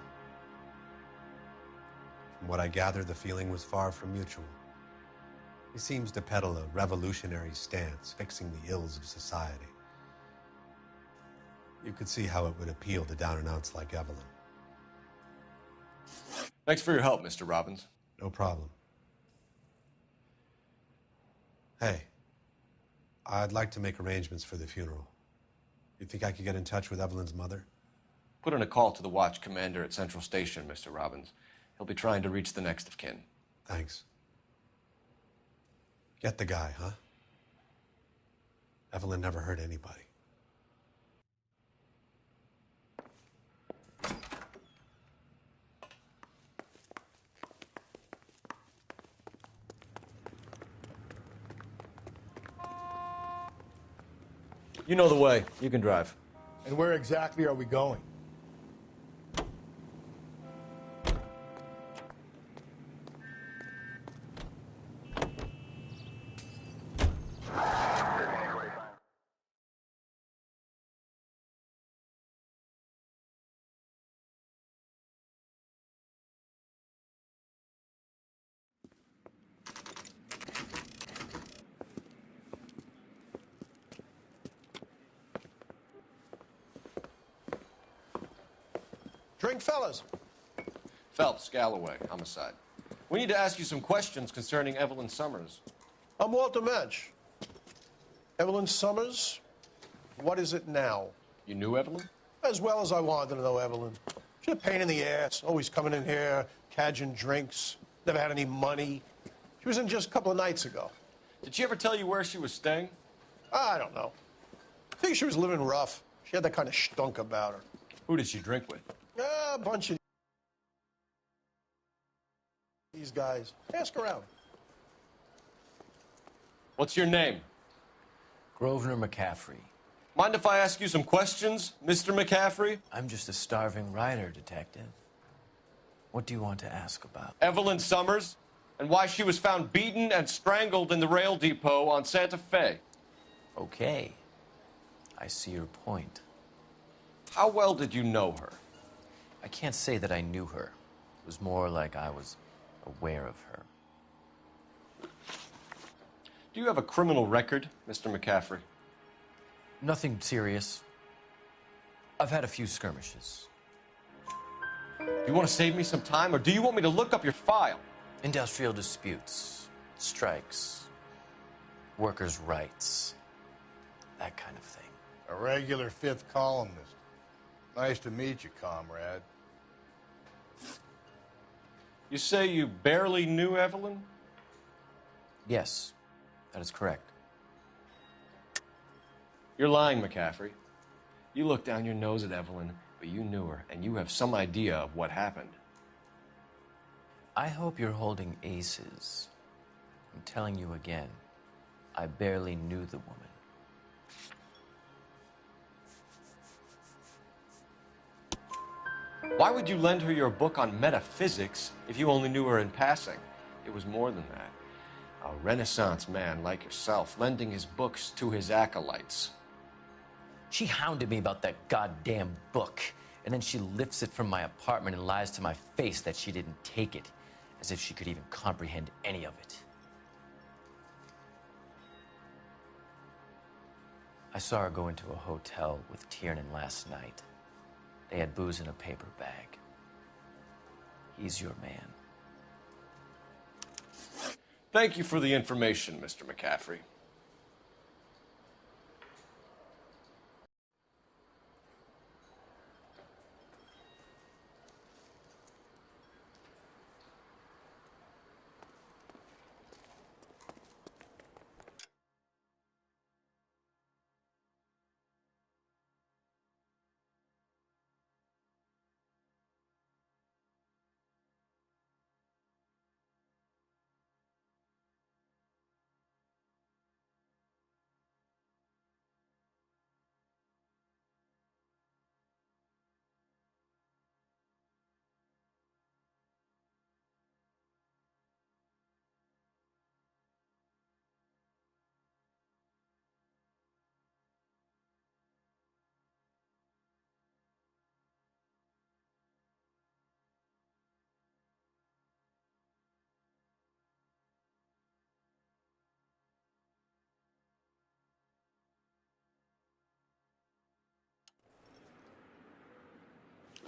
From what I gather, the feeling was far from mutual. He seems to peddle a revolutionary stance, fixing the ills of society. You could see how it would appeal to down-and-outs like Evelyn. Thanks for your help, Mr. Robbins. No problem. Hey, I'd like to make arrangements for the funeral. You think I could get in touch with Evelyn's mother? Put in a call to the watch commander at Central Station, Mr. Robbins. He'll be trying to reach the next of kin. Thanks. Get the guy, huh? Evelyn never hurt anybody. You know the way. You can drive. And where exactly are we going? Drink, fellas. Phelps, Galloway, homicide. We need to ask you some questions concerning Evelyn Summers. I'm Walter Mensch. Evelyn Summers, what is it now? You knew Evelyn? As well as I wanted to know Evelyn. She's a pain in the ass, always coming in here, cadging drinks, never had any money. She was in just a couple of nights ago. Did she ever tell you where she was staying? I don't know. I think she was living rough. She had that kind of stunk about her. Who did she drink with? A bunch of these guys. Ask around. What's your name? Grosvenor McCaffrey. Mind if I ask you some questions, Mr. McCaffrey? I'm just a starving writer, Detective. What do you want to ask about? Evelyn Summers, and why she was found beaten and strangled in the rail depot on Santa Fe. Okay. I see your point. How well did you know her? I can't say that I knew her. It was more like I was aware of her. Do you have a criminal record, Mr. McCaffrey? Nothing serious. I've had a few skirmishes. Do you want to save me some time, or do you want me to look up your file? Industrial disputes, strikes, workers' rights, that kind of thing. A regular fifth columnist. Nice to meet you, comrade. You say you barely knew Evelyn? Yes, that is correct. You're lying, McCaffrey. You looked down your nose at Evelyn, but you knew her, and you have some idea of what happened. I hope you're holding aces. I'm telling you again, I barely knew the woman. Why would you lend her your book on metaphysics if you only knew her in passing? It was more than that. A Renaissance man like yourself, lending his books to his acolytes. She hounded me about that goddamn book, and then she lifts it from my apartment and lies to my face that she didn't take it, as if she could even comprehend any of it. I saw her go into a hotel with Tiernan last night. They had booze in a paper bag. He's your man. Thank you for the information, Mr. McCaffrey.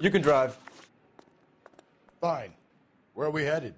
You can drive. Fine. Where are we headed?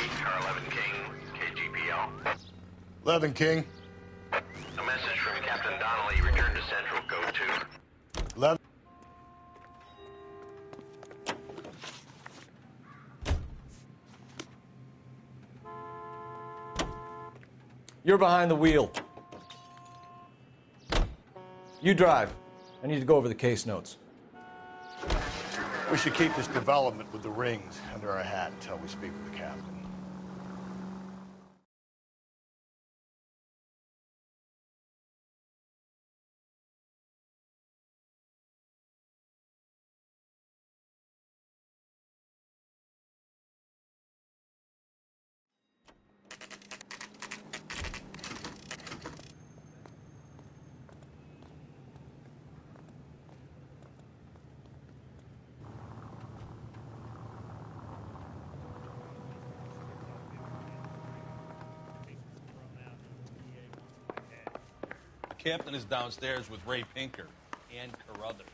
Car 11 King, KGPL. 11 King. A message from Captain Donnelly. Return to Central, code 2. 11. You're behind the wheel. You drive. I need to go over the case notes. We should keep this development with the rings under our hat until we speak with the captain. The captain is downstairs with Ray Pinker and Carruthers.